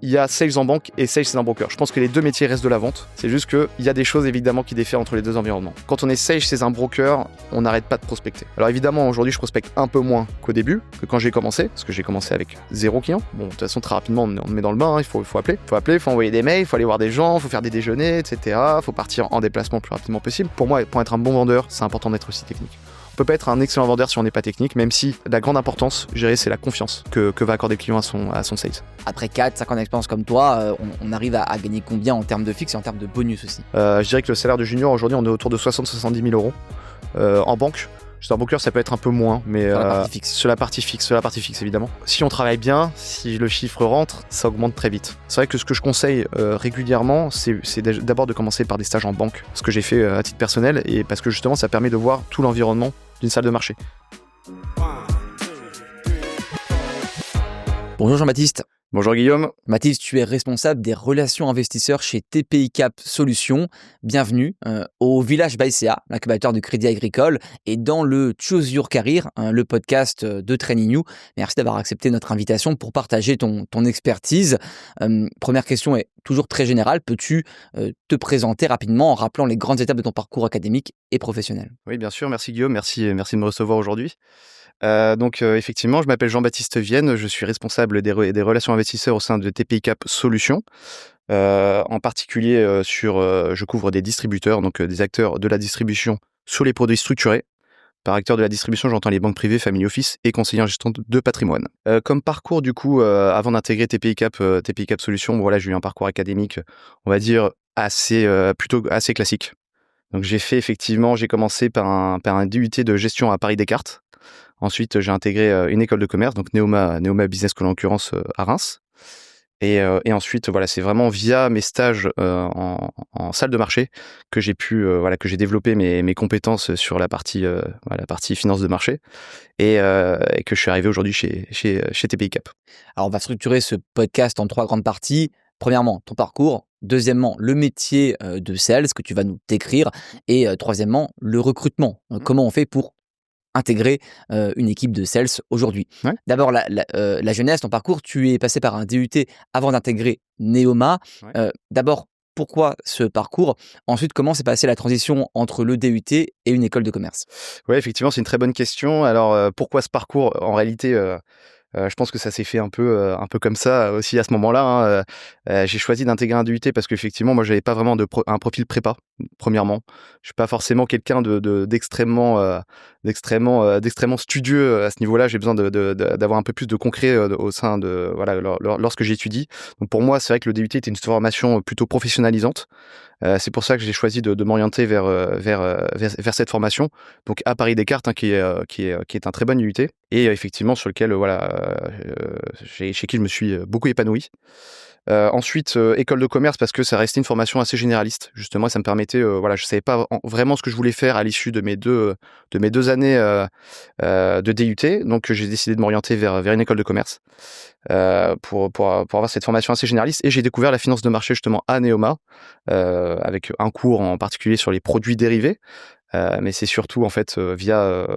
il y a sales en banque et sales en broker. Je pense que les deux métiers restent de la vente. C'est juste qu'il y a des choses évidemment qui diffèrent entre les deux environnements. Quand on est sales chez un broker, on n'arrête pas de prospecter. Alors évidemment, aujourd'hui, je prospecte un peu moins qu'au début, que quand j'ai commencé, parce que j'ai commencé avec 0 client. Bon, de toute façon, très rapidement, on met dans le bain, hein, il faut appeler. Il faut envoyer des mails, il faut aller voir des gens, il faut faire des déjeuners, etc. Il faut partir en déplacement le plus rapidement possible. Pour moi, pour être un bon vendeur, c'est important d'être aussi technique. On peut pas être un excellent vendeur si on n'est pas technique, même si la grande importance, je dirais, c'est la confiance que va accorder le client à son sales. Après 4-5 ans d'expérience comme toi, on arrive à gagner combien en termes de fixe et en termes de bonus aussi? Je dirais que le salaire de junior, aujourd'hui, on est autour de 60-70 000 euros. En banque, chez un broker, ça peut être un peu moins, mais sur la partie fixe, évidemment. Si on travaille bien, si le chiffre rentre, ça augmente très vite. C'est vrai que ce que je conseille régulièrement, c'est d'abord de commencer par des stages en banque, ce que j'ai fait à titre personnel, et parce que justement, ça permet de voir tout l'environnement d'une salle de marché. Bonjour Jean-Baptiste. Bonjour Guillaume. Baptiste, tu es responsable des relations investisseurs chez TPI Cap Solutions. Bienvenue au Village ByCA, l'incubateur du Crédit Agricole, et dans le Choose Your Career, le podcast de Training You. Merci d'avoir accepté notre invitation pour partager ton expertise. Première question est toujours très générale. Peux-tu te présenter rapidement en rappelant les grandes étapes de ton parcours académique et professionnel? Oui, bien sûr. Merci Guillaume. Merci de me recevoir aujourd'hui. Effectivement, je m'appelle Jean-Baptiste Vienne, je suis responsable des relations investisseurs au sein de TPI Cap Solutions. En particulier, je couvre des distributeurs, donc des acteurs de la distribution sur les produits structurés. Par acteur de la distribution, j'entends les banques privées, family office et conseillers en gestion de patrimoine. Comme parcours, du coup, avant d'intégrer TPI Cap Solutions, voilà, j'ai eu un parcours académique, on va dire, plutôt assez classique. Donc j'ai commencé par un DUT de gestion à Paris Descartes. Ensuite, j'ai intégré une école de commerce, donc Neoma Business School en l'occurrence à Reims. Et ensuite, voilà, c'est vraiment via mes stages en salle de marché que j'ai développé mes compétences sur la partie finance de marché et que je suis arrivé aujourd'hui chez TPI Cap. Alors, on va structurer ce podcast en 3 grandes parties. Premièrement, ton parcours. Deuxièmement, le métier de sales que tu vas nous décrire. Et troisièmement, le recrutement. Comment on fait pour intégrer une équipe de sales aujourd'hui. Ouais. D'abord, la jeunesse, ton parcours, tu es passé par un DUT avant d'intégrer Neoma. Ouais. D'abord, pourquoi ce parcours? Ensuite, comment s'est passée la transition entre le DUT et une école de commerce? Oui, effectivement, c'est une très bonne question. Alors, pourquoi ce parcours? En réalité, je pense que ça s'est fait un peu comme ça aussi à ce moment-là. J'ai choisi d'intégrer un DUT parce qu'effectivement, moi, j'avais pas vraiment un profil prépa. Premièrement, je suis pas forcément quelqu'un d'extrêmement studieux à ce niveau-là. J'ai besoin d'avoir un peu plus de concret au sein de lorsque j'étudie. Donc pour moi, c'est vrai que le DUT était une formation plutôt professionnalisante. C'est pour ça que j'ai choisi de m'orienter vers cette formation, donc à Paris Descartes, qui est un très bon DUT et effectivement sur lequel chez qui je me suis beaucoup épanoui. Ensuite, école de commerce parce que ça restait une formation assez généraliste. Justement, ça me permettait, je savais pas vraiment ce que je voulais faire à l'issue de mes deux années de DUT. Donc, j'ai décidé de m'orienter vers une école de commerce pour avoir cette formation assez généraliste. Et j'ai découvert la finance de marché justement à Neoma avec un cours en particulier sur les produits dérivés. Mais c'est surtout en fait via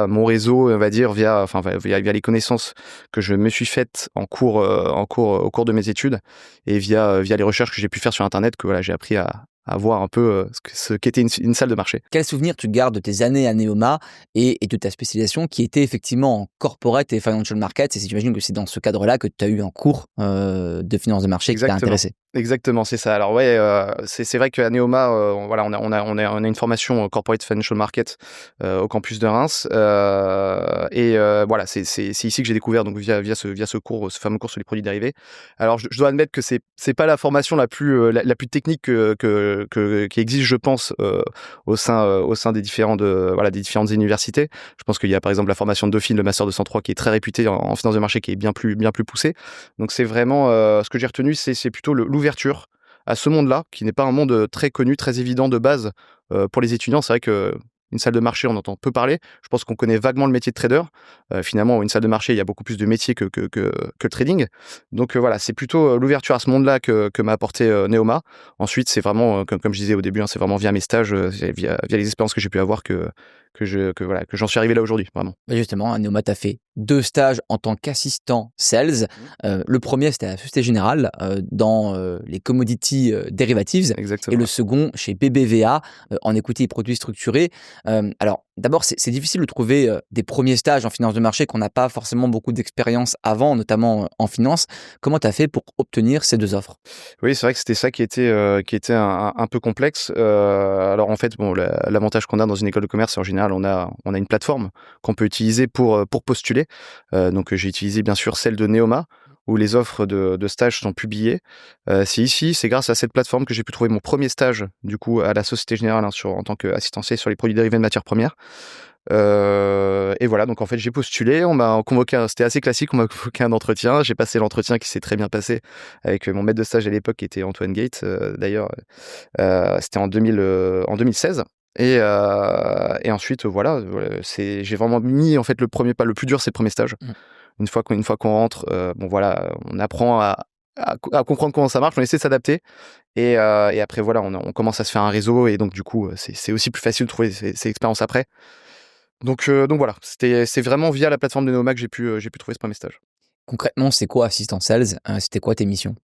mon réseau, on va dire, via les connaissances que je me suis faites au cours de mes études et via les recherches que j'ai pu faire sur internet que j'ai appris à voir un peu ce qu'était une salle de marché. Quel souvenir tu gardes de tes années à Neoma et de ta spécialisation qui était effectivement en corporate et financial markets? Et j'imagine que c'est dans ce cadre-là que tu as eu un cours de finance de marché qui t'a intéressé. Exactement, c'est ça. Alors ouais, c'est vrai qu'à Neoma, on a une formation corporate financial market au campus de Reims, c'est ici que j'ai découvert donc via ce cours, ce fameux cours sur les produits dérivés. Alors je dois admettre que c'est pas la formation la plus technique qui existe, je pense, au sein des différentes universités. Je pense qu'il y a par exemple la formation de Dauphine, le master 203 qui est très réputé en finance de marché, qui est bien plus poussé. Donc c'est vraiment ce que j'ai retenu, c'est plutôt l'ouverture à ce monde-là, qui n'est pas un monde très connu, très évident de base pour les étudiants. C'est vrai que une salle de marché, on entend peu parler. Je pense qu'on connaît vaguement le métier de trader. Finalement, une salle de marché, il y a beaucoup plus de métiers que le trading. Donc c'est plutôt l'ouverture à ce monde-là que m'a apporté Neoma. Ensuite, c'est vraiment, comme je disais au début, c'est vraiment via mes stages, via les expériences que j'ai pu avoir que j'en suis arrivé là aujourd'hui, vraiment. Justement, à Neoma, tu as fait 2 stages en tant qu'assistant sales. Le premier, c'était à la Société Générale, dans les commodities derivatives, et Exactement. le second chez BBVA, en equity et produits structurés. Alors d'abord, c'est difficile de trouver des premiers stages en finance de marché quand on n'a pas forcément beaucoup d'expérience avant, notamment en finance. Comment tu as fait pour obtenir ces 2 offres? Oui, c'est vrai que c'était ça qui était un peu complexe. Alors en fait, bon, l'avantage qu'on a dans une école de commerce, c'est en général, on a une plateforme qu'on peut utiliser pour postuler. Donc j'ai utilisé bien sûr celle de Neoma, où les offres de stage sont publiées. C'est grâce à cette plateforme que j'ai pu trouver mon premier stage, du coup, à la Société Générale, hein, en tant qu'assistant sales sur les produits dérivés de matières premières. Et voilà, donc en fait, j'ai postulé, on m'a convoqué, c'était assez classique, on m'a convoqué un entretien. J'ai passé l'entretien qui s'est très bien passé avec mon maître de stage à l'époque qui était Antoine Gate, d'ailleurs. C'était en 2016. Et ensuite, voilà, j'ai vraiment mis en fait le premier pas. Le plus dur, c'est le premier stage. Mmh. Une fois qu'on rentre, bon voilà, on apprend à comprendre comment ça marche, on essaie de s'adapter. Et après, voilà, on commence à se faire un réseau. Et donc, du coup, c'est aussi plus facile de trouver ces expériences après. Donc voilà, c'est vraiment via la plateforme de Neoma que j'ai pu trouver ce premier stage. Concrètement, c'est quoi assistant sales? C'était quoi tes missions?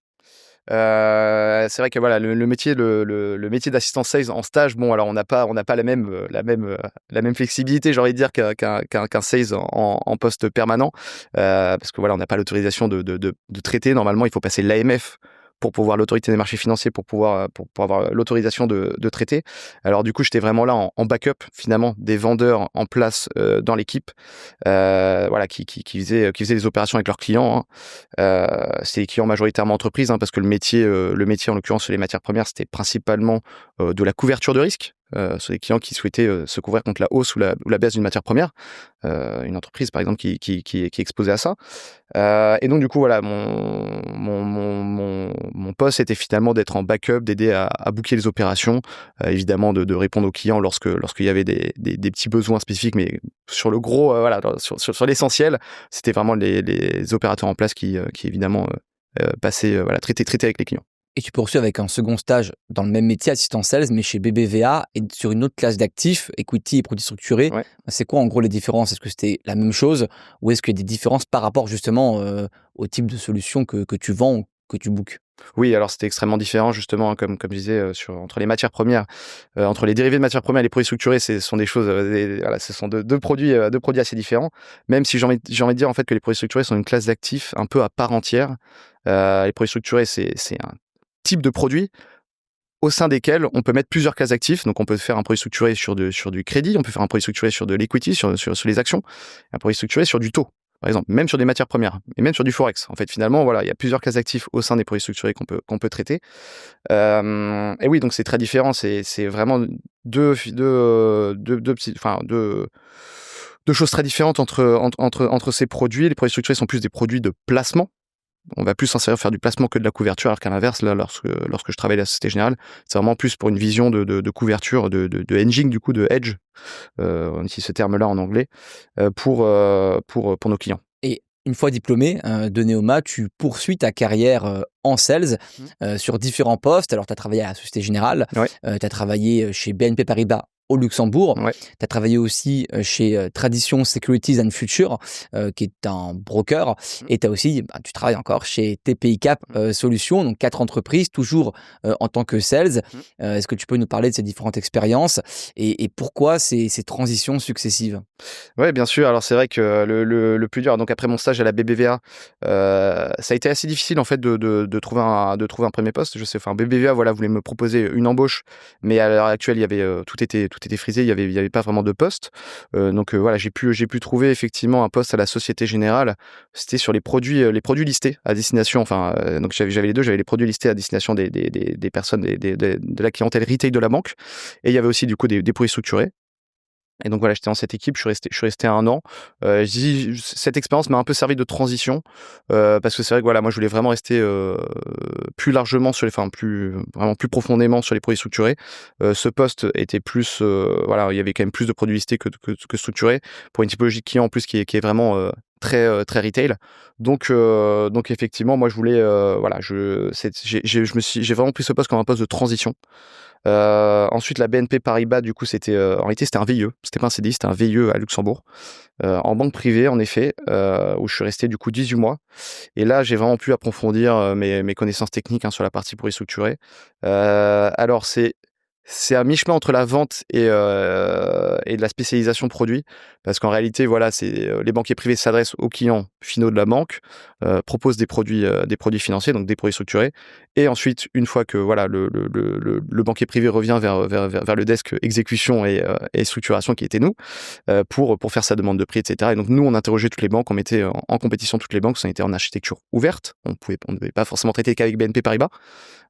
C'est vrai que voilà, le métier d'assistant sales en stage, bon alors on n'a pas la même flexibilité, j'ai envie de dire qu'un sales en poste permanent, parce que voilà, on n'a pas l'autorisation de traiter. Normalement, il faut passer l'AMF pour pouvoir l'autorité des marchés financiers pour avoir l'autorisation de traiter. Alors du coup, j'étais vraiment là en backup finalement des vendeurs en place dans l'équipe, voilà, qui faisaient les opérations avec leurs clients, hein. C'est des clients majoritairement entreprises, hein, parce que le métier en l'occurrence sur les matières premières, c'était principalement de la couverture de risque. Sur des clients qui souhaitaient se couvrir contre la hausse ou la baisse d'une matière première. Une entreprise par exemple qui est exposée à ça. Et donc du coup voilà, mon poste était finalement d'être en backup, d'aider à booker les opérations, évidemment de répondre aux clients lorsqu'il y avait des petits besoins spécifiques, mais sur le gros, voilà, sur l'essentiel, c'était vraiment les opérateurs en place qui évidemment passaient, voilà, traitaient avec les clients. Et tu poursuis avec un second stage dans le même métier, assistant sales, mais chez BBVA et sur une autre classe d'actifs, equity et produits structurés. Ouais. C'est quoi en gros les différences? Est-ce que c'était la même chose ou est-ce qu'il y a des différences par rapport justement au type de solution que tu vends ou que tu bookes? Oui, alors c'était extrêmement différent justement, hein, comme je disais, entre les matières premières, entre les dérivés de matières premières et les produits structurés, ce sont des choses, voilà, ce sont deux produits assez différents. Même si j'ai envie de dire en fait que les produits structurés sont une classe d'actifs un peu à part entière. Les produits structurés, c'est un type de produit au sein desquels on peut mettre plusieurs classes d'actifs. Donc on peut faire un produit structuré sur du crédit, on peut faire un produit structuré sur de l'equity, sur les actions, un produit structuré sur du taux, par exemple, même sur des matières premières et même sur du forex. En fait, finalement, voilà, il y a plusieurs classes d'actifs au sein des produits structurés qu'on peut traiter. Et oui, donc c'est très différent. C'est vraiment deux choses très différentes entre ces produits. Les produits structurés sont plus des produits de placement. On va plus s'en servir faire du placement que de la couverture, alors qu'à l'inverse, là, lorsque je travaillais à la Société Générale, c'est vraiment plus pour une vision de couverture, de hedging, du coup, de hedge, on utilise ce terme-là en anglais, pour nos clients. Et une fois diplômé de Neoma, tu poursuis ta carrière en sales Mmh. sur différents postes. Alors, tu as travaillé à la Société Générale, Ouais, tu as travaillé chez BNP Paribas au Luxembourg, ouais. tu as travaillé aussi chez Tradition Securities and Futures, qui est un broker, Mmh. et tu as aussi, tu travailles encore chez TPI Cap Solutions, donc 4 entreprises, toujours en tant que sales. Mmh. Est-ce que tu peux nous parler de ces différentes expériences et pourquoi ces transitions successives? Ouais, bien sûr. Alors c'est vrai que le plus dur, donc après mon stage à la BBVA, ça a été assez difficile en fait de trouver un premier poste. Je sais, enfin BBVA, voilà, voulait me proposer une embauche, mais à l'heure actuelle, il y avait tout était frisé, il y avait pas vraiment de poste. Donc voilà, j'ai pu trouver effectivement un poste à la Société Générale. C'était sur les produits listés à destination. Enfin, donc j'avais les deux, j'avais les produits listés à destination des personnes de la clientèle retail de la banque, et il y avait aussi du coup des produits structurés. Et donc voilà, j'étais dans cette équipe, je suis resté 1 an. Cette expérience m'a un peu servi de transition, parce que c'est vrai que voilà, moi je voulais vraiment rester plus largement vraiment plus profondément sur les produits structurés. Ce poste était plus, voilà, il y avait quand même plus de produits listés que structurés, pour une typologie de client en plus qui est vraiment très retail. Donc effectivement, moi je voulais, voilà, j'ai vraiment pris ce poste comme un poste de transition. Ensuite, la BNP Paribas, du coup, en réalité, c'était un VIE. C'était pas un CDI, c'était un VIE à Luxembourg, en banque privée, en effet, où je suis resté du coup 18 mois. Et là, j'ai vraiment pu approfondir mes connaissances techniques sur la partie produits structurés. Alors, c'est à mi-chemin entre la vente et de la spécialisation produit, parce qu'en réalité, voilà, les banquiers privés s'adressent aux clients finaux de la banque, proposent des produits financiers, donc des produits structurés, et ensuite, une fois que voilà, le banquier privé revient vers le desk exécution et structuration qui était nous, pour faire sa demande de prix, etc. Et donc nous, on interrogeait toutes les banques, on mettait en compétition toutes les banques, on était en architecture ouverte, on ne devait pas forcément traiter qu'avec BNP Paribas.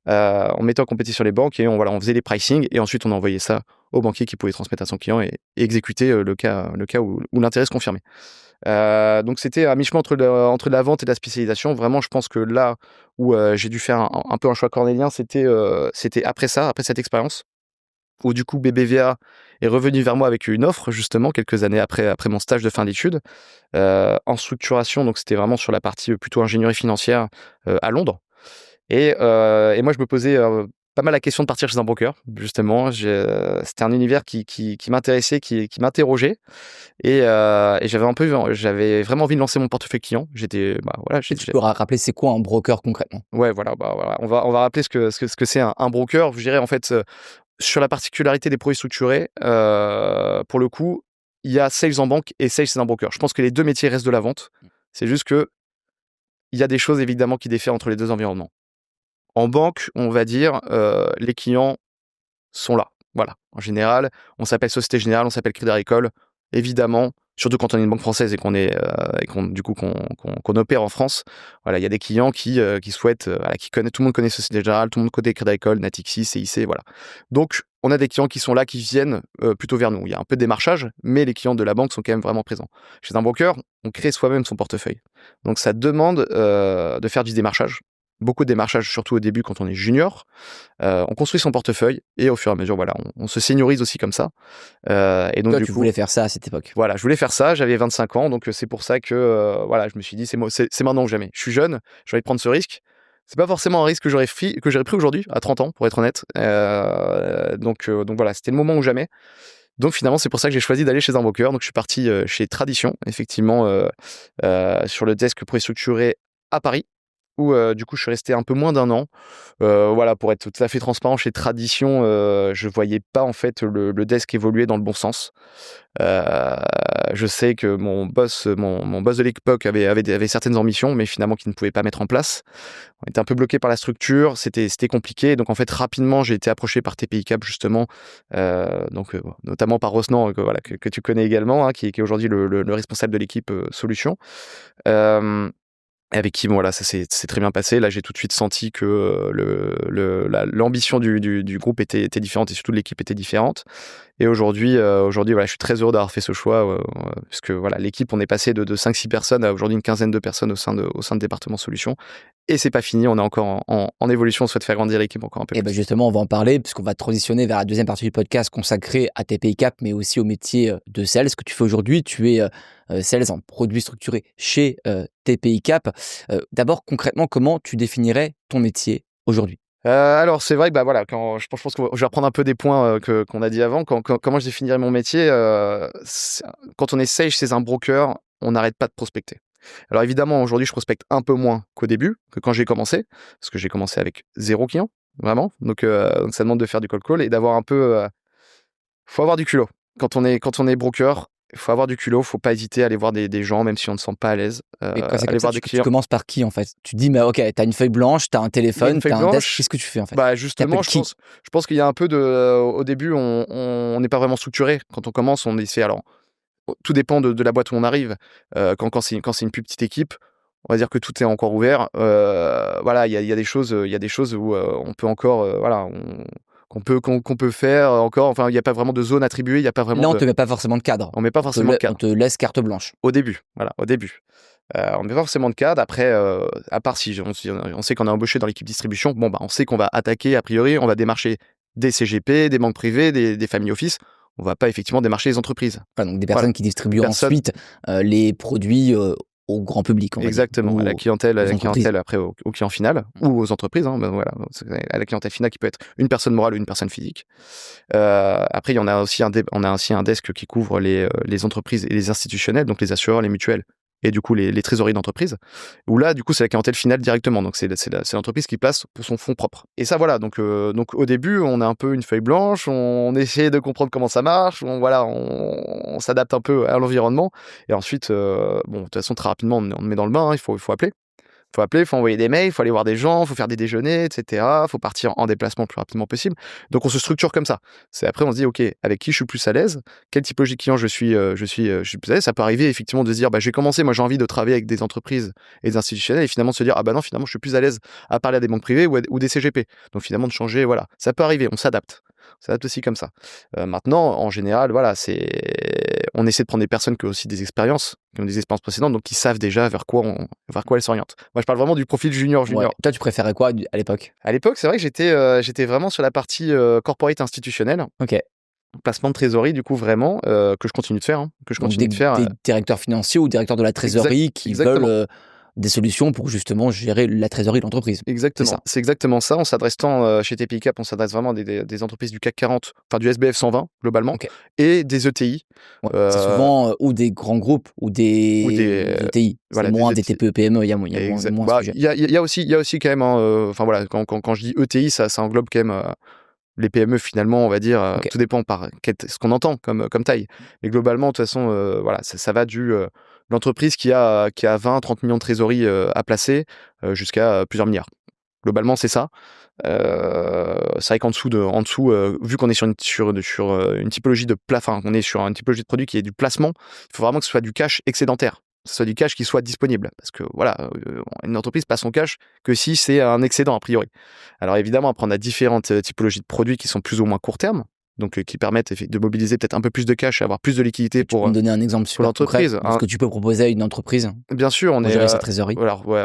On mettait en compétition les banques et on faisait les pricing, et ensuite on envoyait ça au banquier qui pouvait transmettre à son client et exécuter le cas où l'intérêt se confirmait. Donc c'était à mi-chemin entre la vente et la spécialisation. Vraiment, je pense que là où j'ai dû faire un peu un choix cornélien, c'était après cette expérience, où du coup BBVA est revenu vers moi avec une offre, justement, quelques années après mon stage de fin d'études, en structuration. Donc c'était vraiment sur la partie plutôt ingénierie financière, à Londres. Et moi, je me posais pas mal la question de partir chez un broker, justement. C'était un univers qui m'intéressait, qui m'interrogeait. Et j'avais vraiment envie de lancer mon portefeuille client. Voilà, Et tu peux rappeler, c'est quoi un broker concrètement? ouais, voilà, voilà. On va rappeler ce que c'est un broker. Je dirais, en fait, sur la particularité des produits structurés, pour le coup, il y a sales en banque et sales en broker. Je pense que les deux métiers restent de la vente. C'est juste que il y a des choses évidemment qui diffèrent entre les deux environnements. En banque, on va dire, les clients sont là. Voilà. En général, on s'appelle Société Générale, on s'appelle Crédit Agricole. Évidemment, surtout quand on est une banque française et qu'on opère en France, voilà, il y a des clients qui souhaitent, tout le monde connaît Société Générale, tout le monde connaît Crédit Agricole, Natixis, CIC, voilà. Donc, on a des clients qui sont là, qui viennent plutôt vers nous. Il y a un peu de démarchage, mais les clients de la banque sont quand même vraiment présents. Chez un broker, on crée soi-même son portefeuille. Donc, ça demande de faire du démarchage. Beaucoup de démarchage, surtout au début quand on est junior. On construit son portefeuille et au fur et à mesure, voilà, on se seniorise aussi comme ça. Et donc, Toi, tu voulais faire ça à cette époque? voilà, je voulais faire ça, j'avais 25 ans, donc c'est pour ça que voilà, je me suis dit, c'est maintenant ou jamais. Je suis jeune, j'ai envie de prendre ce risque. C'est pas forcément un risque que j'aurais pris aujourd'hui, à 30 ans, pour être honnête. Donc voilà, c'était le moment ou jamais. Donc finalement, c'est pour ça que j'ai choisi d'aller chez un broker. Donc je suis parti chez Tradition, effectivement, sur le desk préstructuré à Paris, où du coup je suis resté un peu moins d'1 an. Voilà, pour être tout à fait transparent, chez Tradition, je voyais pas en fait le desk évoluer dans le bon sens. Je sais que mon boss de l'époque avait certaines ambitions, mais finalement qu'il ne pouvait pas mettre en place. On était un peu bloqué par la structure, c'était compliqué. Donc en fait, rapidement, j'ai été approché par TPI Cap, justement, notamment par Rosnan, que tu connais également, qui est aujourd'hui le responsable de l'équipe solution. Avec qui, bon, voilà, ça s'est très bien passé. Là, j'ai tout de suite senti que l'ambition du groupe était différente, et surtout de l'équipe était différente. Et aujourd'hui, voilà, je suis très heureux d'avoir fait ce choix, puisque voilà, l'équipe, on est passé de 5-6 personnes à aujourd'hui une quinzaine de personnes au sein de département solutions. Et c'est pas fini, on est encore en évolution, on souhaite faire grandir l'équipe encore un peu Et plus. ben justement, on va en parler puisqu'on va transitionner vers la deuxième partie du podcast consacrée à TPI Cap, mais aussi au métier de sales. Ce que tu fais aujourd'hui, tu es sales en produits structurés chez TPI Cap. D'abord, concrètement, comment tu définirais ton métier aujourd'hui? Alors c'est vrai que voilà, je pense que je vais reprendre un peu des points qu'on a dit avant. Comment je définirais mon métier, quand on est sales chez un broker, on n'arrête pas de prospecter. Alors évidemment, aujourd'hui, je prospecte un peu moins qu'au début, que quand j'ai commencé, parce que j'ai commencé avec 0 client, vraiment. Donc ça demande de faire du cold call et d'avoir un peu, faut avoir du culot. Quand on est broker, il faut avoir du culot, faut pas hésiter à aller voir des gens, même si on ne se sent pas à l'aise. Et quand c'est Aller comme ça, voir des tu clients. commences par qui en fait? Tu dis, mais ok, t'as une feuille blanche, t'as un Il y a téléphone, une feuille t'as un desk, blanche. qu'est-ce que tu fais en fait? Bah justement, T'appelles qui? je pense qu'il y a un peu de, au début, on n'est pas vraiment structuré. Quand on commence, on essaie. Alors, tout dépend de la boîte où on arrive. Quand c'est une plus petite équipe, on va dire que tout est encore ouvert. Voilà, il y a des choses où on peut encore, voilà, qu'on peut faire encore. Enfin, il n'y a pas vraiment de zone attribuée. Il y a pas vraiment Là, on te met pas forcément de cadre. on met pas forcément de On cadre te laisse carte blanche. au début. Voilà, au début. On met pas forcément de cadre. Après, à part si on sait qu'on est embauché dans l'équipe distribution, bon, bah, on sait qu'on va attaquer, a priori, on va démarcher des CGP, des banques privées, des family office. On va pas effectivement démarcher les entreprises. Enfin, donc des Voilà. personnes qui distribuent Personne. ensuite les produits au grand public, on va dire, Exactement, à la ou clientèle, aux entreprises. après au client final ou aux entreprises, hein, ben voilà, à la clientèle finale qui peut être une personne morale ou une personne physique. Après, on a aussi un desk qui couvre les entreprises et les institutionnels, donc les assureurs, les mutuelles et du coup les trésoreries d'entreprise, où là, du coup, c'est la clientèle finale directement, donc c'est l'entreprise qui place pour son fonds propre. Et ça, voilà, donc au début, on a un peu une feuille blanche, on essaie de comprendre comment ça marche, on s'adapte un peu à l'environnement, et ensuite, bon, de toute façon, très rapidement, on met dans le bain, hein, il faut appeler. Faut appeler, faut envoyer des mails, faut aller voir des gens, faut faire des déjeuners, et cetera. Faut partir en déplacement le plus rapidement possible. Donc on se structure comme ça. C'est après on se dit OK, avec qui je suis plus à l'aise, quelle typologie de client je suis plus à l'aise. Ça peut arriver effectivement de se dire bah j'ai commencé, moi j'ai envie de travailler avec des entreprises et des institutionnels et finalement de se dire ah bah non finalement je suis plus à l'aise à parler à des banques privées ou des CGP. Donc finalement de changer, voilà, ça peut arriver, on s'adapte. On s'adapte aussi comme ça. Maintenant, en général, voilà, on essaie de prendre des personnes qui ont aussi des expériences, qui ont des expériences précédentes, donc qui savent déjà vers quoi elles s'orientent. Moi, je parle vraiment du profil junior. Ouais. Toi, tu préférais quoi à l'époque? À l'époque, c'est vrai que j'étais vraiment sur la partie corporate institutionnelle, Ok. placement de trésorerie, du coup, vraiment, que je continue de faire. Donc des directeurs financiers ou directeurs de la trésorerie qui exactement. veulent des solutions pour justement gérer la trésorerie de l'entreprise. Exactement, c'est exactement ça. On s'adresse chez TPI Cap, on s'adresse vraiment à des entreprises du CAC 40, enfin du SBF 120 globalement, Ok. et des ETI. Ouais, c'est souvent ou des grands groupes ou des ETI. Voilà, c'est moins des ETI. TPE PME, il y a moins Bah, ce sujet. il y a aussi quand même, enfin voilà, quand je dis ETI, ça englobe quand même les PME finalement, on va dire, Ok. tout dépend ce qu'on entend comme taille. Mais globalement, de toute façon, voilà, ça va l'entreprise qui a 20-30 millions de trésorerie à placer jusqu'à plusieurs milliards. Globalement, c'est ça. C'est vrai qu'en dessous, vu qu'on est sur une typologie de enfin, on est sur une typologie de produit qui est du placement, il faut vraiment que ce soit du cash excédentaire. Que ce soit du cash qui soit disponible. Parce que voilà, une entreprise passe son cash que si c'est un excédent a priori. Alors évidemment, après on a différentes typologies de produits qui sont plus ou moins court terme, donc qui permettent de mobiliser peut-être un peu plus de cash et avoir plus de liquidité Tu peux me donner un exemple super concret l'entreprise. de ce que tu peux proposer à une entreprise Bien sûr, pour gérer sa trésorerie? alors ouais,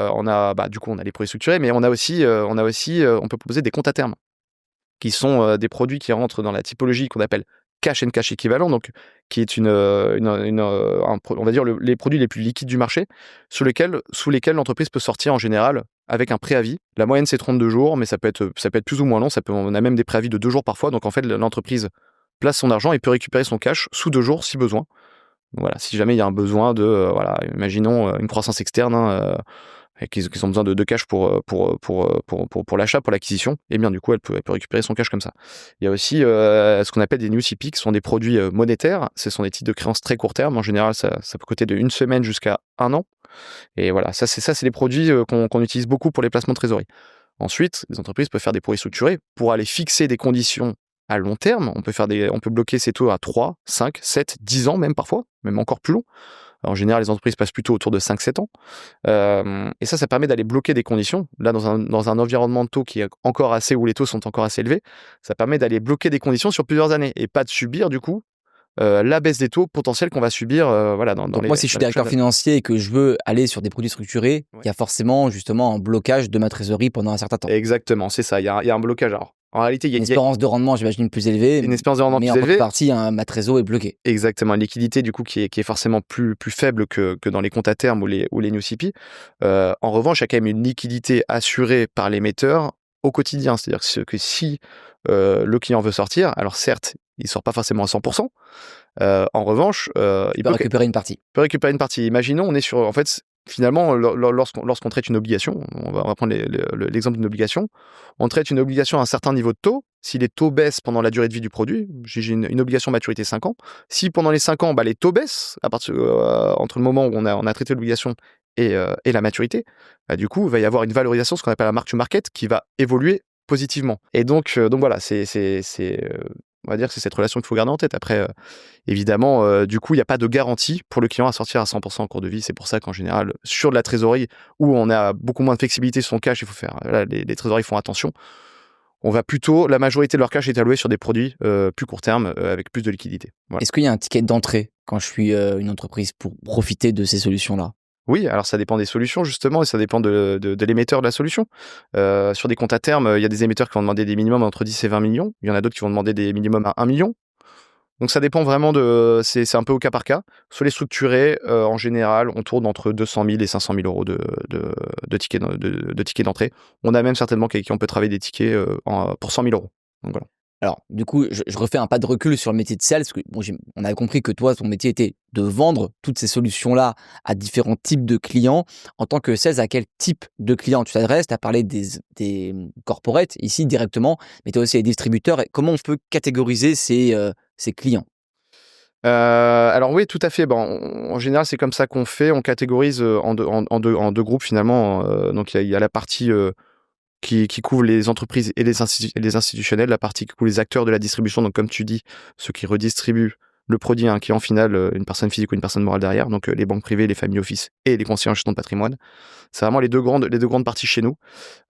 du coup on a les produits structurés, mais on peut proposer des comptes à terme, qui sont des produits qui rentrent dans la typologie qu'on appelle cash and cash équivalent, donc qui est on va dire les produits les plus liquides du marché, sous lesquels l'entreprise peut sortir en général avec un préavis. La moyenne c'est 32 jours, mais ça peut être plus ou moins long. On a même des préavis de 2 jours parfois. Donc en fait l'entreprise place son argent et peut récupérer son cash sous 2 jours si besoin. Donc, voilà, si jamais il y a un besoin voilà, imaginons une croissance externe, hein, et qu'ils ont besoin de cash pour l'achat, pour l'acquisition, et bien du coup elle peut récupérer son cash comme ça. Il y a aussi ce qu'on appelle des new CP, qui sont des produits monétaires. Ce sont des titres de créances très court terme. En général, ça peut coûter de 1 semaine jusqu'à 1 an. Et voilà, c'est les produits qu'on utilise beaucoup pour les placements de trésorerie. Ensuite, les entreprises peuvent faire des produits structurés pour aller fixer des conditions à long terme. On peut bloquer ces taux à 3, 5, 7, 10 ans même parfois, même encore plus long. En général, les entreprises passent plutôt autour de 5-7 ans. Et ça permet d'aller bloquer des conditions. Là, dans un environnement de taux qui est encore où les taux sont encore assez élevés, ça permet d'aller bloquer des conditions sur plusieurs années et pas de subir, du coup, la baisse des taux potentiels qu'on va subir voilà, Moi, si je suis directeur financier et que je veux aller sur des produits structurés, il y a forcément justement un blocage de ma trésorerie pendant un certain temps. Exactement, c'est ça. Il y a un blocage. Alors, en réalité, il y a une espérance de rendement, j'imagine, plus élevée. Une espérance de rendement plus élevée. Mais en contrepartie, ma trésorerie est bloquée. Exactement. Une liquidité, du coup, qui est forcément plus faible que dans les comptes à terme ou les new CP. En revanche, il y a quand même une liquidité assurée par l'émetteur au quotidien. C'est-à-dire que si le client veut sortir, alors certes, il ne sort pas forcément à 100%. En revanche, il peut récupérer une partie. Il peut récupérer une partie. Imaginons, on est sur... En fait, finalement, lorsqu'on traite une obligation, on va prendre l'exemple d'une obligation, on traite une obligation à un certain niveau de taux. Si les taux baissent pendant la durée de vie du produit, j'ai une obligation maturité 5 ans. Si pendant les 5 ans, les taux baissent, entre le moment où on a traité l'obligation et la maturité, du coup, il va y avoir une valorisation, ce qu'on appelle la mark to market, qui va évoluer positivement. Et donc voilà, on va dire que c'est cette relation qu'il faut garder en tête. Après, évidemment, du coup, il n'y a pas de garantie pour le client à sortir à 100% en cours de vie. C'est pour ça qu'en général, sur de la trésorerie, où on a beaucoup moins de flexibilité sur son cash, il faut faire... Là, les trésoreries font attention. On va plutôt... La majorité de leur cash est allouée sur des produits plus court terme, avec plus de liquidité. Voilà. Est-ce qu'il y a un ticket d'entrée quand je suis une entreprise pour profiter de ces solutions-là ? Oui, alors ça dépend des solutions justement, et ça dépend de l'émetteur de la solution. Sur des comptes à terme, il y a des émetteurs qui vont demander des minimums entre 10 et 20 millions. Il y en a d'autres qui vont demander des minimums à 1 million. Donc ça dépend vraiment c'est un peu au cas par cas. Sur les structurés, en général, on tourne entre 200 000 et 500 000 euros de tickets de tickets d'entrée. On a même certainement avec qui on peut travailler des tickets pour 100 000 euros. Donc voilà. Alors, du coup, je refais un pas de recul sur le métier de sales, parce que bon, on avait compris que toi, ton métier était de vendre toutes ces solutions-là à différents types de clients. En tant que sales, à quel type de clients tu t'adresses? Tu as parlé des corporates ici directement, mais tu as aussi les distributeurs. Et comment on peut catégoriser ces clients? Alors oui, tout à fait. Bon, en général, c'est comme ça qu'on fait. On catégorise en deux groupes finalement. Donc il y a la partie qui couvre les entreprises et les institutionnels, la partie qui couvre les acteurs de la distribution, donc comme tu dis, ceux qui redistribuent le produit à un client final, une personne physique ou une personne morale derrière, donc les banques privées, les family office et les conseillers en gestion de patrimoine. C'est vraiment les deux grandes parties chez nous.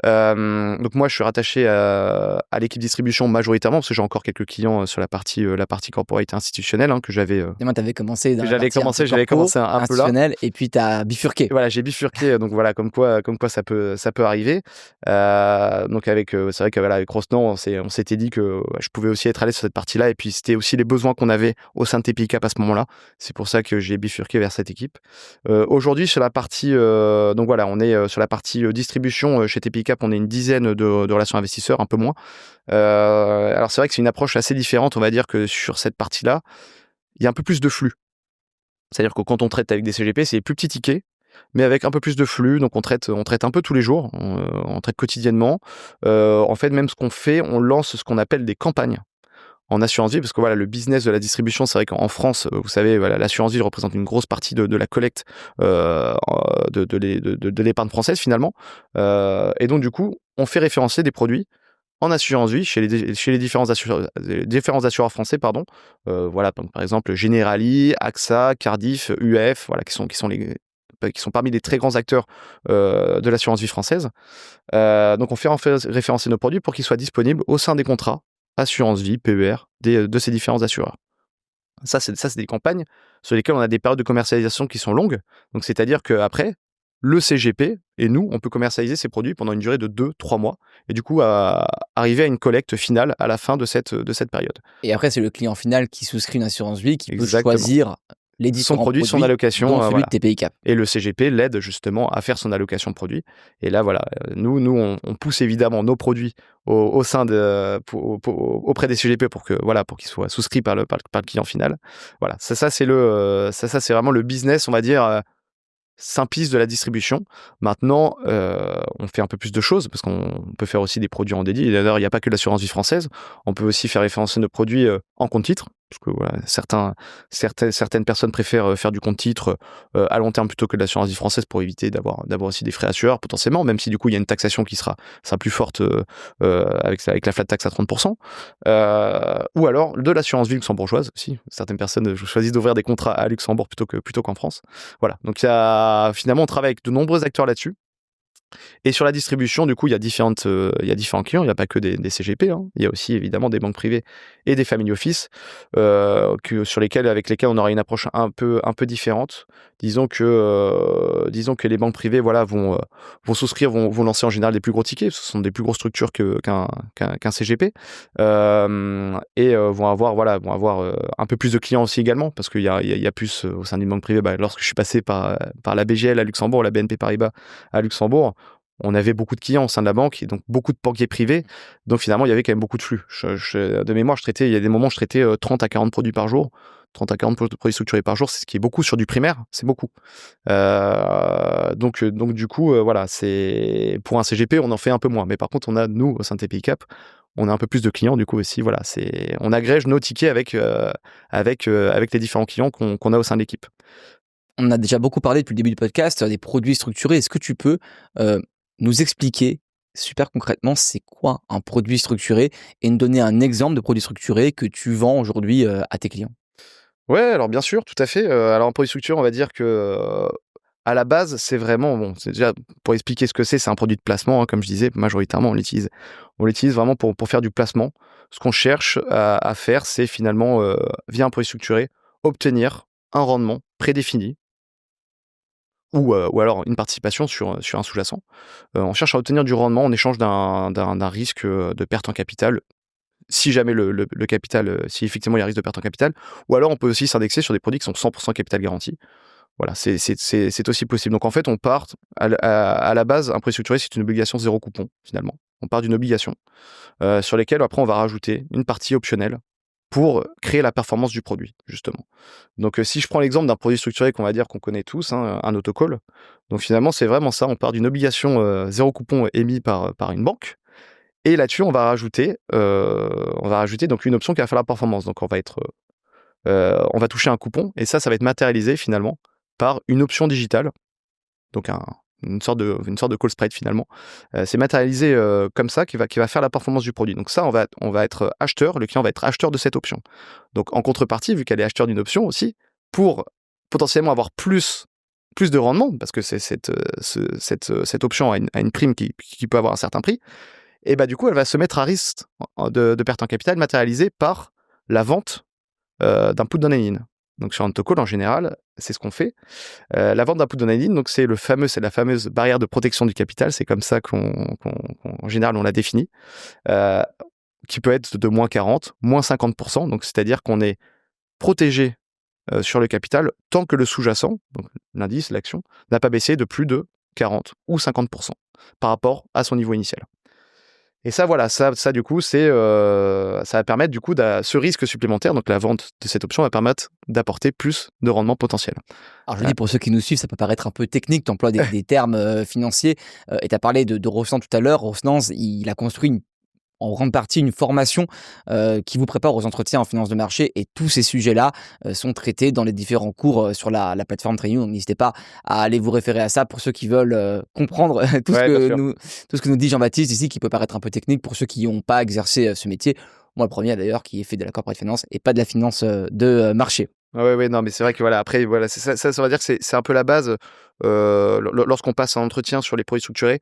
Donc moi, je suis rattaché à l'équipe distribution majoritairement, parce que j'ai encore quelques clients sur la partie corporate institutionnelle que Moi, tu avais commencé dans la j'avais partie un peu commencé, j'avais corpo, commencé un peu là. institutionnel, et puis tu as bifurqué. Et voilà, j'ai bifurqué, donc voilà, comme quoi ça peut arriver. Donc c'est vrai que voilà, avec Rosnan, on s'était dit que je pouvais aussi être à l'aise sur cette partie-là, et puis c'était aussi les besoins qu'on avait au sein de TPICAP à ce moment-là. C'est pour ça que j'ai bifurqué vers cette équipe. Aujourd'hui, sur la partie, donc voilà, on est sur la partie distribution chez TPICAP, on est une dizaine de relations investisseurs, un peu moins. Alors c'est vrai que c'est une approche assez différente, on va dire que sur cette partie-là, il y a un peu plus de flux. C'est-à-dire que quand on traite avec des CGP, c'est les plus petits tickets, mais avec un peu plus de flux. Donc on traite un peu tous les jours, on traite quotidiennement. En fait, même ce qu'on fait, on lance ce qu'on appelle des campagnes en assurance vie, parce que voilà, le business de la distribution, c'est vrai qu'en France, vous savez, voilà, l'assurance vie représente une grosse partie de la collecte de l'épargne française finalement. Et donc du coup, on fait référencer des produits en assurance vie chez les différents assureurs français, pardon. Voilà, donc, par exemple Generali, AXA, Cardif, UF, voilà, qui sont parmi les très grands acteurs de l'assurance vie française. Donc on fait référencer nos produits pour qu'ils soient disponibles au sein des contrats assurance vie, PER, de ces différents assureurs. Ça, c'est des campagnes sur lesquelles on a des périodes de commercialisation qui sont longues. Donc c'est-à-dire qu'après, le CGP et nous, on peut commercialiser ces produits pendant une durée de 2-3 mois et du coup arriver à une collecte finale à la fin de cette période. Et après, c'est le client final qui souscrit une assurance vie qui peut Exactement. choisir les Son différents produit, son produits, allocation, dont celui voilà. de TPICAP. Et le CGP l'aide justement à faire son allocation de produits. Et là, voilà, on pousse évidemment nos produits au sein auprès des CGP pour qu'ils soient souscrits par le client final. Voilà, ça c'est vraiment le business, on va dire, simpliste de la distribution. Maintenant, on fait un peu plus de choses parce qu'on peut faire aussi des produits en dédié. Et d'ailleurs, il n'y a pas que l'assurance vie française. On peut aussi faire référencer nos produits en compte titre. Parce que voilà, certaines personnes préfèrent faire du compte titre à long terme plutôt que de l'assurance vie française pour éviter d'avoir aussi des frais assureurs potentiellement, même si du coup il y a une taxation qui sera plus forte avec la flat tax à 30%. Ou alors de l'assurance vie luxembourgeoise aussi. Certaines personnes choisissent d'ouvrir des contrats à Luxembourg plutôt qu'en France. Voilà, donc finalement on travaille avec de nombreux acteurs là-dessus. Et sur la distribution, du coup, il y a différents clients, il n'y a pas que des CGP, il y a aussi évidemment des banques privées et des family office avec lesquels on aura une approche un peu différente. Disons que les banques privées vont souscrire, vont lancer en général des plus gros tickets, ce sont des plus grosses structures qu'un CGP, et vont avoir un peu plus de clients aussi également, parce qu'il y a plus au sein d'une banque privée. Lorsque je suis passé par la BGL à Luxembourg, la BNP Paribas à Luxembourg, on avait beaucoup de clients au sein de la banque et donc beaucoup de banquiers privés. Donc finalement, il y avait quand même beaucoup de flux. De mémoire, il y a des moments où je traitais 30 à 40 produits par jour. 30 à 40 produits structurés par jour, c'est ce qui est beaucoup sur du primaire, c'est beaucoup. Donc du coup, voilà, c'est pour un CGP, on en fait un peu moins. Mais par contre, nous, au sein de TPICAP, on a un peu plus de clients, du coup aussi, voilà, on agrège nos tickets avec les différents clients qu'on a au sein de l'équipe. On a déjà beaucoup parlé depuis le début du podcast des produits structurés. Est-ce que tu peux nous expliquer super concrètement c'est quoi un produit structuré et nous donner un exemple de produit structuré que tu vends aujourd'hui à tes clients? Ouais, alors bien sûr, tout à fait. Alors en produit structuré, on va dire que à la base, c'est vraiment c'est déjà pour expliquer ce que c'est un produit de placement, comme je disais, majoritairement on l'utilise vraiment pour faire du placement. Ce qu'on cherche à faire, c'est finalement via un produit structuré, obtenir un rendement prédéfini ou alors une participation sur un sous-jacent. On cherche à obtenir du rendement en échange d'un risque de perte en capital si jamais le capital, si effectivement il y a un risque de perte en capital, ou alors on peut aussi s'indexer sur des produits qui sont 100% capital garanti. Voilà, c'est aussi possible. Donc en fait, on part à la base, un produit structuré, c'est une obligation zéro coupon finalement. On part d'une obligation sur lesquelles après on va rajouter une partie optionnelle pour créer la performance du produit, justement. Donc si je prends l'exemple d'un produit structuré qu'on va dire qu'on connaît tous, hein, un autocall, donc finalement c'est vraiment ça, on part d'une obligation zéro coupon émise par une banque, et là-dessus on va rajouter donc une option qui va faire la performance. Donc on va toucher un coupon, et ça va être matérialisé finalement par une option digitale, donc une sorte de call spread finalement. C'est matérialisé comme ça qui va faire la performance du produit. Donc ça, on va être acheteur, le client va être acheteur de cette option. Donc en contrepartie, vu qu'elle est acheteur d'une option aussi, pour potentiellement avoir plus de rendement, parce que cette option a une prime qui peut avoir un certain prix, et bah du coup elle va se mettre à risque de perte en capital matérialisée par la vente d'un put donation. Donc sur un autocall en général, c'est ce qu'on fait. La vente d'un put donation, donc c'est la fameuse barrière de protection du capital, c'est comme ça en général on la définit, qui peut être de moins 40, moins 50%, donc c'est-à-dire qu'on est protégé sur le capital tant que le sous-jacent, donc l'indice, l'action, n'a pas baissé de plus de 40 ou 50% par rapport à son niveau initial. Et ça, voilà, ça du coup, ça va permettre du coup ce risque supplémentaire, donc la vente de cette option va permettre d'apporter plus de rendement potentiel. Alors, je dis pour ceux qui nous suivent, ça peut paraître un peu technique, tu emploies des termes financiers, et tu as parlé de Rosnan tout à l'heure. Rosnan, il a construit en grande partie une formation qui vous prépare aux entretiens en finance de marché, et tous ces sujets-là sont traités dans les différents cours sur la plateforme Training. Donc n'hésitez pas à aller vous référer à ça pour ceux qui veulent comprendre tout ce que nous dit Jean-Baptiste ici, qui peut paraître un peu technique pour ceux qui n'ont pas exercé ce métier. Moi le premier d'ailleurs, qui ai fait de la corporate finance et pas de la finance de marché. Ouais, non, mais c'est vrai que voilà, après, voilà, ça va dire que c'est un peu la base. Lorsqu'on passe un entretien sur les produits structurés,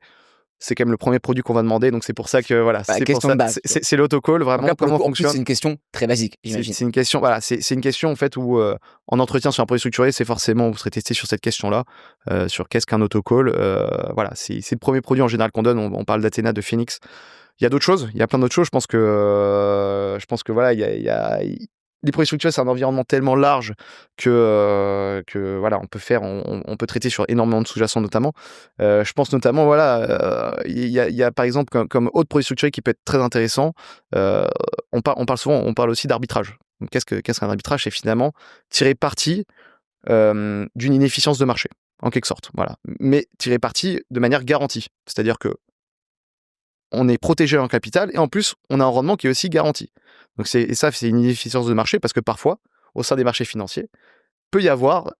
c'est quand même le premier produit qu'on va demander, donc c'est pour ça que voilà, question de base. C'est l'autocall, vraiment, comment fonctionne. C'est une question très basique, j'imagine. C'est une question, voilà, c'est une question en fait où en entretien sur un produit structuré, c'est forcément, vous serez testé sur cette question-là, sur qu'est-ce qu'un autocall. Voilà, c'est le premier produit en général qu'on donne. On parle d'Athena, de Phoenix. Il y a d'autres choses, il y a plein d'autres choses. Je pense que voilà, les produits structurés, c'est un environnement tellement large que voilà, on peut traiter sur énormément de sous-jacents notamment. Je pense notamment, voilà, il y a par exemple comme autre produit structuré qui peut être très intéressant. On parle aussi d'arbitrage. Donc, qu'est-ce qu'un arbitrage? C'est finalement tirer parti d'une inefficience de marché, en quelque sorte. Voilà, mais tirer parti de manière garantie, c'est-à-dire que on est protégé en capital et en plus on a un rendement qui est aussi garanti. Donc c'est une inefficience de marché parce que parfois au sein des marchés financiers peut y avoir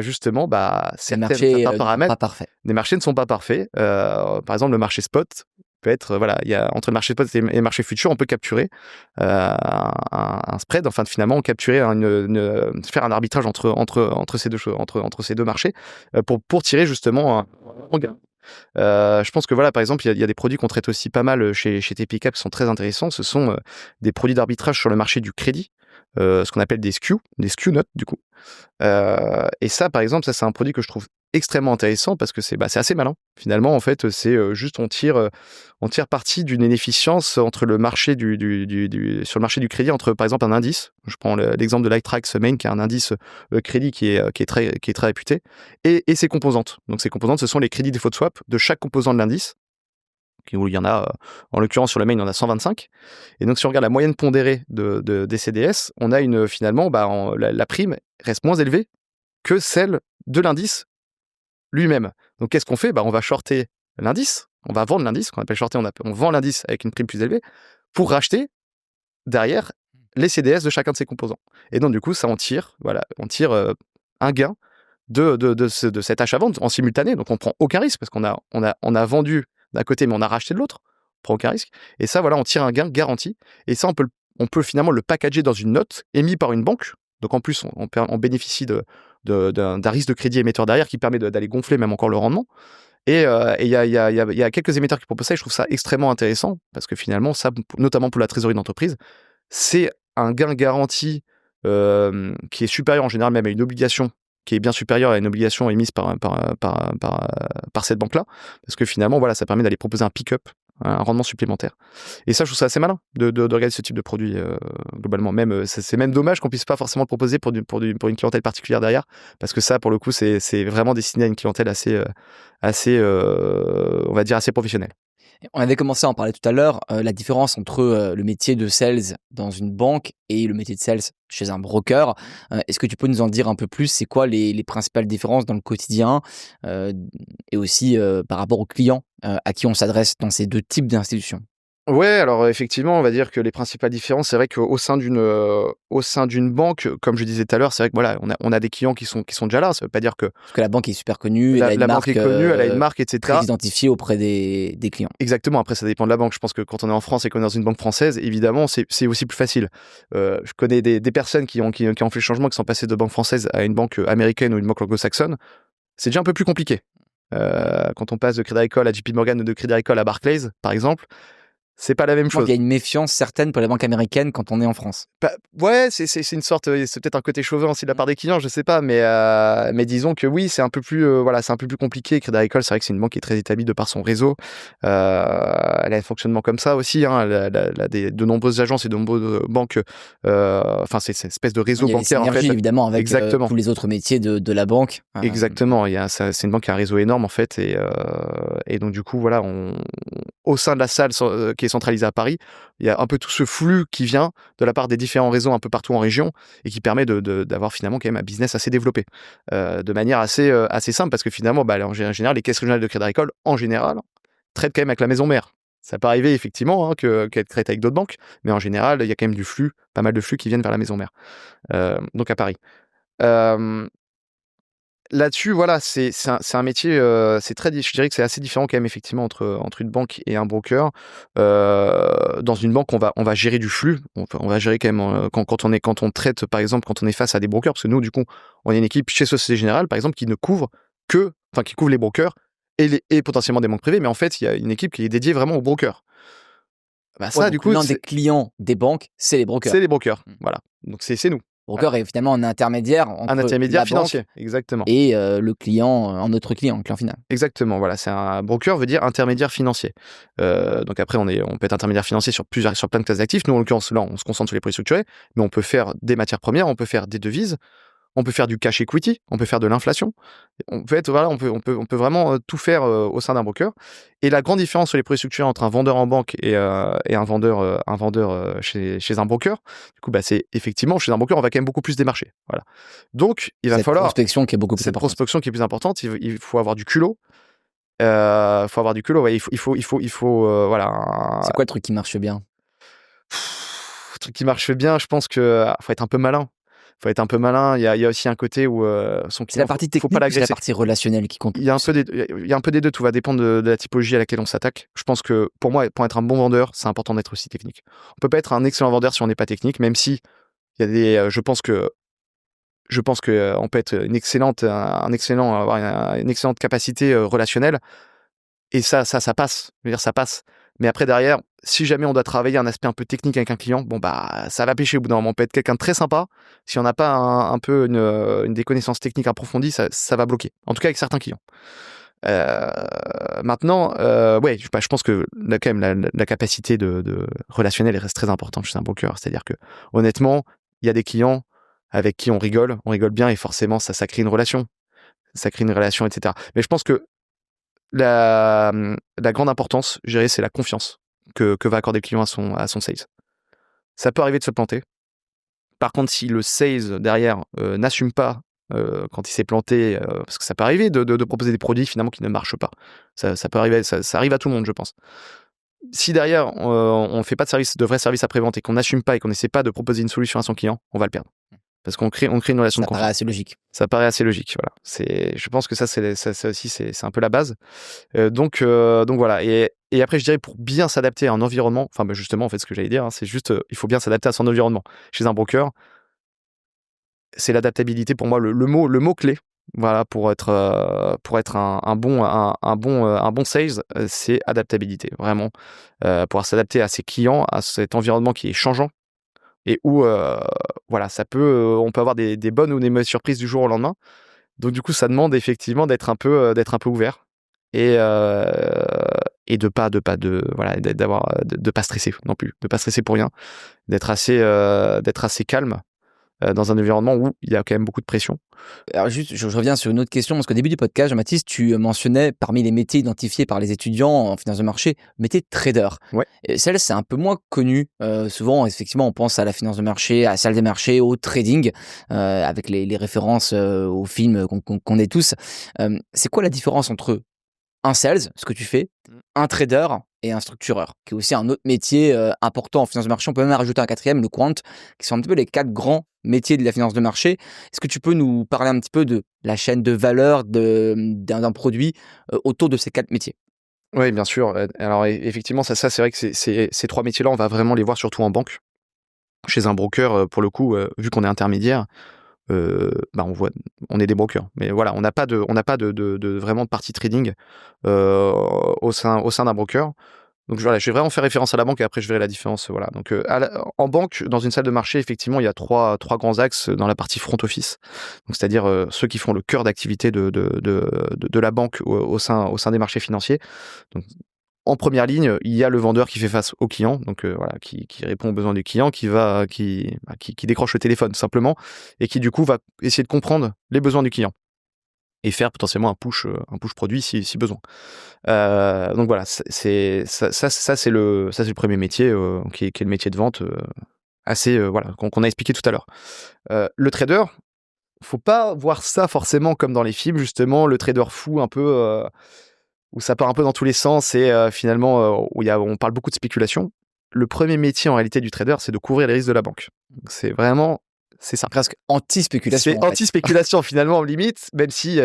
justement certains paramètres. Pas parfait. Les marchés ne sont pas parfaits. Par exemple, le marché spot peut être voilà, il y a entre le marché spot et le marché futur, on peut capturer un spread. Enfin, finalement, capturer faire un arbitrage entre ces deux choses, entre ces deux marchés pour tirer justement un gain. Je pense que voilà, par exemple, il y a des produits qu'on traite aussi pas mal chez TPI Cap qui sont très intéressants. Ce sont des produits d'arbitrage sur le marché du crédit, ce qu'on appelle des SKU notes du coup. Et ça, par exemple, ça c'est un produit que je trouve extrêmement intéressant parce que c'est assez malin. Finalement, en fait, c'est juste on tire parti d'une inefficience entre le marché sur le marché du crédit, entre par exemple un indice. Je prends l'exemple de Lightrax Main, qui est un indice crédit qui est très réputé, et ses composantes. Donc ces composantes, ce sont les crédits défaut de swap de chaque composant de l'indice. Où il y en a, en l'occurrence sur le main, il y en a 125. Et donc si on regarde la moyenne pondérée des CDS, on a finalement, la prime reste moins élevée que celle de l'indice lui-même. Donc qu'est-ce qu'on fait? On va shorter l'indice, on va vendre l'indice, qu'on appelle shorter, on vend l'indice avec une prime plus élevée pour racheter derrière les CDS de chacun de ses composants. Et donc du coup, ça on tire un gain de cet achat-vente en simultané. Donc on prend aucun risque parce qu'on a vendu d'un côté, mais on a racheté de l'autre. On prend aucun risque. Et ça, voilà, on tire un gain garanti. Et ça, on peut finalement le packager dans une note émise par une banque. Donc en plus, on bénéficie d'un risque de crédit émetteur derrière qui permet d'aller gonfler même encore le rendement. Et il y a quelques émetteurs qui proposent ça, et je trouve ça extrêmement intéressant parce que finalement, ça, notamment pour la trésorerie d'entreprise, c'est un gain garanti qui est supérieur en général même à une obligation qui est bien supérieure à une obligation émise par cette banque-là, parce que finalement, voilà, ça permet d'aller proposer un pick-up un rendement supplémentaire. Et ça, je trouve ça assez malin de regarder ce type de produit globalement. Même, c'est même dommage qu'on puisse pas forcément le proposer pour une clientèle particulière derrière, parce que ça, pour le coup, c'est vraiment destiné à une clientèle assez, on va dire, assez professionnelle. On avait commencé à en parler tout à l'heure, la différence entre le métier de sales dans une banque et le métier de sales chez un broker. Est-ce que tu peux nous en dire un peu plus? C'est quoi les principales différences dans le quotidien et aussi par rapport aux clients à qui on s'adresse dans ces deux types d'institutions? Ouais, alors effectivement, on va dire que les principales différences, c'est vrai qu'au au sein d'une banque, comme je disais tout à l'heure, c'est vrai que voilà, on a des clients qui sont déjà là. Ça veut pas dire que Parce que la banque est super connue, elle a une la banque marque est connue, elle a une marque, très etc. identifiée auprès des clients. Exactement, après ça dépend de la banque. Je pense que quand on est en France et qu'on est dans une banque française, évidemment, c'est aussi plus facile. Je connais des personnes qui ont fait le changement, qui sont passées de banque française à une banque américaine ou une banque anglo-saxonne. C'est déjà un peu plus compliqué. Quand on passe de Crédit Agricole à JP Morgan ou de Crédit Agricole à Barclays, par exemple, c'est pas la même Je pense chose. qu'il y a une méfiance certaine pour les banques américaines quand on est en France. Ouais, c'est une sorte, c'est peut-être un côté chauvin aussi de la part des clients, je sais pas, mais disons que oui, c'est un peu plus, voilà, c'est un peu plus compliqué. Crédit Agricole, c'est vrai que c'est une banque qui est très établie de par son réseau. Elle a un fonctionnement comme ça aussi, hein. Elle a de nombreuses agences et de nombreuses banques. Enfin, c'est une espèce de réseau Il y a des bancaire en synergies fait. évidemment avec Exactement. tous les autres métiers de la banque. Exactement, c'est une banque qui a un réseau énorme en fait, et donc du coup voilà, au sein de la salle qui est centralisée à Paris, il y a un peu tout ce flux qui vient de la part des différents réseaux un peu partout en région et qui permet d'avoir finalement quand même un business assez développé, de manière assez simple, parce que finalement, en général, les caisses régionales de Crédit Agricole, en général, traitent quand même avec la maison mère. Ça peut arriver effectivement qu'elles traitent avec d'autres banques, mais en général, il y a quand même pas mal de flux qui viennent vers la maison mère, donc à Paris. Euh, Là-dessus, voilà, c'est un métier, je dirais que c'est assez différent quand même effectivement entre une banque et un broker. Dans une banque, on va gérer du flux, on va gérer quand même, quand on traite, par exemple, quand on est face à des brokers, parce que nous, du coup, on est une équipe chez Société Générale, par exemple, qui couvre les brokers et potentiellement des banques privées, mais en fait, il y a une équipe qui est dédiée vraiment aux brokers. Bah Ouais, ça, du donc coup, l'un des clients des banques, c'est les brokers. c'est les brokers, Mmh. voilà. Donc c'est nous, Broker est finalement un intermédiaire un entre intermédiaire la banque financier, exactement. et le client, un autre client, le client final. Exactement, voilà, c'est un broker veut dire intermédiaire financier. Donc après, on peut être intermédiaire financier sur plein de classes d'actifs. Nous, en l'occurrence, là, on se concentre sur les produits structurés, mais on peut faire des matières premières, on peut faire des devises, on peut faire du cash equity, on peut faire de l'inflation. On peut vraiment tout faire au sein d'un broker. Et la grande différence sur les produits structurés entre un vendeur en banque et un vendeur chez un broker, du coup, c'est effectivement chez un broker, on va quand même beaucoup plus démarcher. Voilà. Donc, il va Cette falloir prospection qui est beaucoup plus cette importante. prospection qui est plus importante. Il faut avoir du culot. Faut avoir du culot, ouais, il faut, voilà, C'est quoi le truc qui marche bien? un truc qui marche bien, je pense que faut être un peu malin. Faut être un peu malin. Il y a aussi un côté où son C'est la client, partie faut pas technique ou c'est la l'agresser. partie relationnelle qui compte le Il y a un plus? peu il y a un peu des deux. Tout va dépendre de la typologie à laquelle on s'attaque. Je pense que pour moi, pour être un bon vendeur, c'est important d'être aussi technique. On peut pas être un excellent vendeur si on n'est pas technique, même si il y a je pense que on peut être un excellent, avoir une excellente capacité relationnelle. Et ça passe. Je veux dire, ça passe. Mais après, derrière, si jamais on doit travailler un aspect un peu technique avec un client, bon, ça va pêcher au bout d'un moment. On peut être quelqu'un de très sympa. Si on n'a pas un peu des connaissances techniques approfondies, ça va bloquer. En tout cas, avec certains clients. Maintenant, ouais, je pense que là, quand même, la capacité de relationnelle reste très importante chez un broker. C'est-à-dire que, honnêtement, il y a des clients avec qui on rigole bien, et forcément, ça crée une relation. Ça crée une relation, etc. Mais je pense que la grande importance, je dirais, c'est la confiance que va accorder le client à son sales. Ça peut arriver de se planter. Par contre, si le sales derrière n'assume pas quand il s'est planté, parce que ça peut arriver de proposer des produits finalement qui ne marchent pas. Ça peut arriver, ça arrive à tout le monde, je pense. Si derrière on ne fait pas de vrai service après-vente et qu'on n'assume pas et qu'on n'essaie pas de proposer une solution à son client, on va le perdre. Parce qu'on crée une relation de Ça paraît confiance. assez logique. Ça paraît assez logique, voilà. Je pense que ça aussi, c'est un peu la base. Donc voilà. Et après, je dirais, pour bien s'adapter à un environnement, enfin, justement, en fait, ce que j'allais dire, hein, c'est juste, il faut bien s'adapter à son environnement. Chez un broker, c'est l'adaptabilité pour moi le mot clé. Voilà, pour être un bon sales, c'est adaptabilité, vraiment. Pouvoir s'adapter à ses clients, à cet environnement qui est changeant et où, voilà, on peut avoir des bonnes ou des mauvaises surprises du jour au lendemain. Donc du coup, ça demande effectivement d'être un peu ouvert et de pas stresser non plus, de pas stresser pour rien, d'être assez calme dans un environnement où il y a quand même beaucoup de pression. Alors juste, je reviens sur une autre question, parce qu'au début du podcast, Jean-Baptiste, tu mentionnais parmi les métiers identifiés par les étudiants en finance de marché, le métier de trader. Ouais. Et celle, c'est un peu moins connu. Souvent, effectivement, on pense à la finance de marché, à la salle des marchés, au trading, avec les références aux films qu'on est tous. C'est quoi la différence entre un sales, ce que tu fais, un trader et un structureur, qui est aussi un autre métier important en finance de marché? On peut même rajouter un quatrième, le quant, qui sont un petit peu les 4 grands métiers de la finance de marché. Est-ce que tu peux nous parler un petit peu de la chaîne de valeur d'un produit autour de ces 4 métiers? Oui, bien sûr. Alors effectivement, ça c'est vrai que ces 3 métiers-là, on va vraiment les voir surtout en banque. Chez un broker, pour le coup, vu qu'on est intermédiaire, on est des brokers. Mais voilà, on n'a pas de vraiment de partie trading au sein d'un broker. Donc voilà, je vais vraiment faire référence à la banque et après je verrai la différence. Voilà. Donc en banque, dans une salle de marché, effectivement, il y a trois grands axes dans la partie front office. Donc c'est-à-dire ceux qui font le cœur d'activité de la banque au sein des marchés financiers. Donc, en première ligne, il y a le vendeur qui fait face au client, donc voilà, qui répond aux besoins du client, qui décroche le téléphone simplement, et qui du coup va essayer de comprendre les besoins du client et faire potentiellement un push produit si besoin. Donc voilà, c'est le premier métier qui est le métier de vente voilà, qu'on a expliqué tout à l'heure. Le trader, faut pas voir ça forcément comme dans les films, justement, le trader fou un peu où ça part un peu dans tous les sens et finalement on parle beaucoup de spéculation. Le premier métier en réalité du trader, c'est de couvrir les risques de la banque. Donc, c'est ça. Presque anti-spéculation, C'est en fait. anti-spéculation finalement limite, même si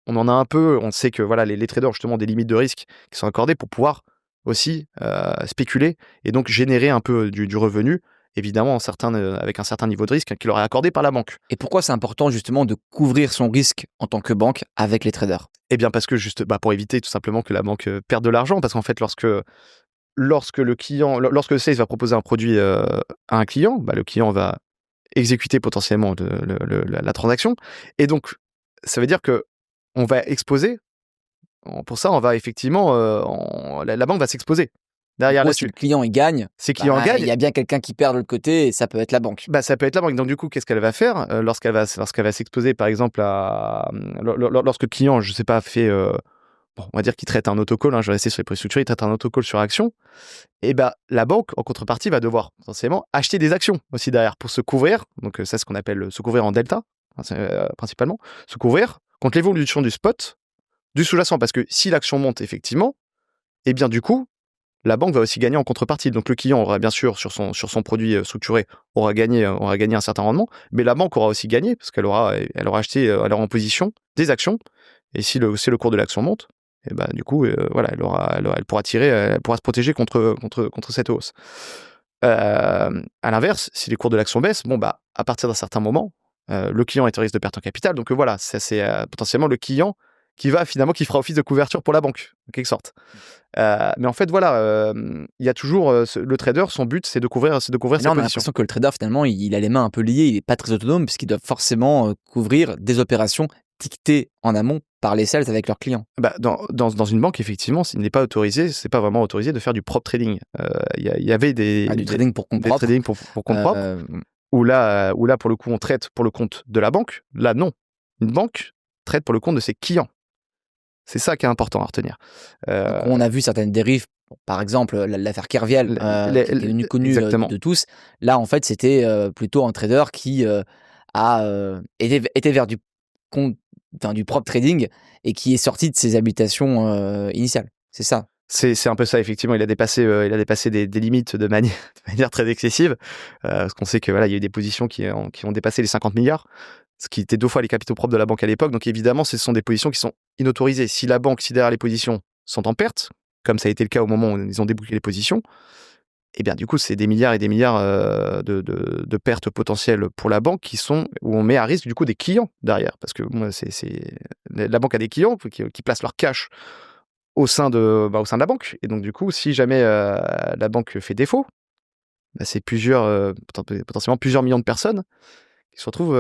on en a un peu. On sait que voilà les traders ont justement des limites de risque qui sont accordées pour pouvoir aussi spéculer et donc générer un peu du revenu, évidemment avec un certain niveau de risque qui leur est accordé par la banque. Et pourquoi c'est important justement de couvrir son risque en tant que banque avec les traders? Eh bien parce que pour éviter tout simplement que la banque perde de l'argent, parce qu'en fait lorsque le sales va proposer un produit à un client, le client va exécuter potentiellement la transaction, et donc ça veut dire que on va exposer. Pour ça, on va effectivement, la banque va s'exposer derrière Si là-dessus. le client il gagne, Si client il gagne, y a bien quelqu'un qui perd de l'autre côté et ça peut être la banque. ça peut être la banque. Donc du coup, qu'est-ce qu'elle va faire lorsqu'elle va s'exposer, par exemple, lorsque le client, je sais pas, fait, on va dire qu'il traite un autocall, je vais rester sur les produits structurés, il traite un autocall sur action, et la banque, en contrepartie, va devoir potentiellement acheter des actions aussi derrière pour se couvrir. Donc c'est ce qu'on appelle se couvrir en delta, principalement. Se couvrir contre l'évolution du spot, du sous-jacent. Parce que si l'action monte effectivement, et bien du coup, la banque va aussi gagner en contrepartie. Donc le client aura bien sûr sur son produit structuré aura gagné un certain rendement, mais la banque aura aussi gagné parce qu'elle aura acheté, elle aura en position des actions, et si le cours de l'action monte, et du coup voilà, elle pourra se protéger contre cette hausse. À l'inverse, si les cours de l'action baissent, à partir d'un certain moment, le client est au risque de perte en capital. Donc voilà, ça c'est potentiellement le client qui fera office de couverture pour la banque, en quelque sorte. Mais en fait, voilà, il y a toujours le trader, son but, c'est de couvrir ses Là, on a positions. l'impression que le trader, finalement, il a les mains un peu liées, il n'est pas très autonome puisqu'il doit forcément couvrir des opérations dictées en amont par les sales avec leurs clients. Dans une banque, effectivement, c'est pas vraiment autorisé de faire du prop trading. Il y avait Du trading pour compte des propre. trading pour compte propre, où là, pour le coup, on traite pour le compte de la banque. Là, non. Une banque traite pour le compte de ses clients. C'est ça qui est important à retenir. Donc, on a vu certaines dérives, par exemple l'affaire Kerviel, qui est devenue connue de tous. Là, en fait, c'était plutôt un trader qui était vers du prop trading et qui est sorti de ses habitations initiales. C'est ça. C'est un peu ça, effectivement. Il a dépassé des limites de manière très excessive, parce qu'on sait que voilà, il y a eu des positions qui ont dépassé les 50 milliards, ce qui était 2 fois les capitaux propres de la banque à l'époque. Donc évidemment, ce sont des positions qui sont inautorisées. Si derrière les positions sont en perte, comme ça a été le cas au moment où ils ont débouclé les positions, et bien du coup, c'est des milliards et des milliards de pertes potentielles pour la banque où on met à risque du coup des clients derrière, parce que la banque a des clients qui placent leur cash au sein de la banque, et donc du coup, si jamais la banque fait défaut, c'est potentiellement plusieurs millions de personnes qui se retrouvent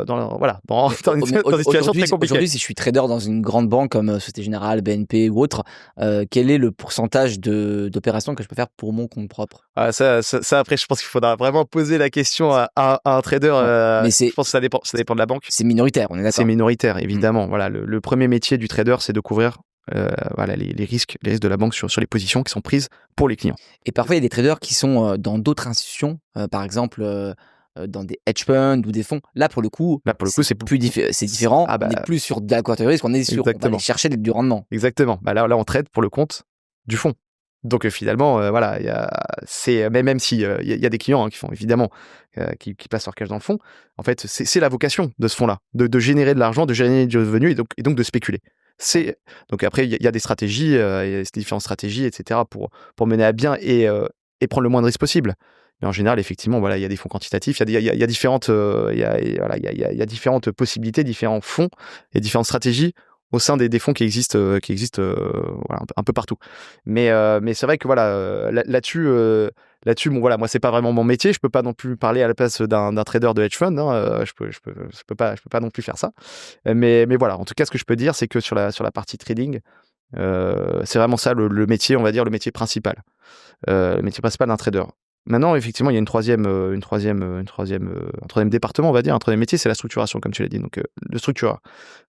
dans une situation très compliquée. Aujourd'hui, si je suis trader dans une grande banque comme Société Générale, BNP ou autre, quel est le pourcentage d'opérations que je peux faire pour mon compte propre? Ça, après, je pense qu'il faudra vraiment poser la question à un trader. Mais je pense que ça dépend de la banque. C'est minoritaire, on est d'accord. C'est minoritaire, évidemment. Voilà, le premier métier du trader, c'est de couvrir les risques de la banque sur les positions qui sont prises pour les clients. Et parfois, il y a des traders qui sont dans d'autres institutions, par exemple dans des hedge funds ou des fonds. Là, pour le coup, c'est différent. On n'est plus sur de la couverture de risque, on va aller chercher du rendement. Exactement. Là, on trade pour le compte du fonds. Donc finalement, même s'il y a des clients qui font évidemment qui placent leur cash dans le fond, en fait, c'est la vocation de ce fonds-là, de générer de l'argent, de générer du revenu et donc de spéculer. Donc après, il y a des stratégies, il y a des différentes stratégies, etc. pour mener à bien et prendre le moins de risques possible. Mais en général, effectivement, il y a des fonds quantitatifs, il y a différentes possibilités, différents fonds et différentes stratégies au sein des fonds qui existent un peu partout. Mais c'est vrai que là-dessus, moi c'est pas vraiment mon métier. Je peux pas non plus parler à la place d'un trader de hedge fund. Je peux pas non plus faire ça. Mais voilà, en tout cas, ce que je peux dire, c'est que sur la partie trading, c'est vraiment ça le métier, on va dire le métier principal. Le métier principal d'un trader. Maintenant, effectivement, il y a un troisième département, on va dire, un troisième métier, c'est la structuration, comme tu l'as dit. Donc, le structureur,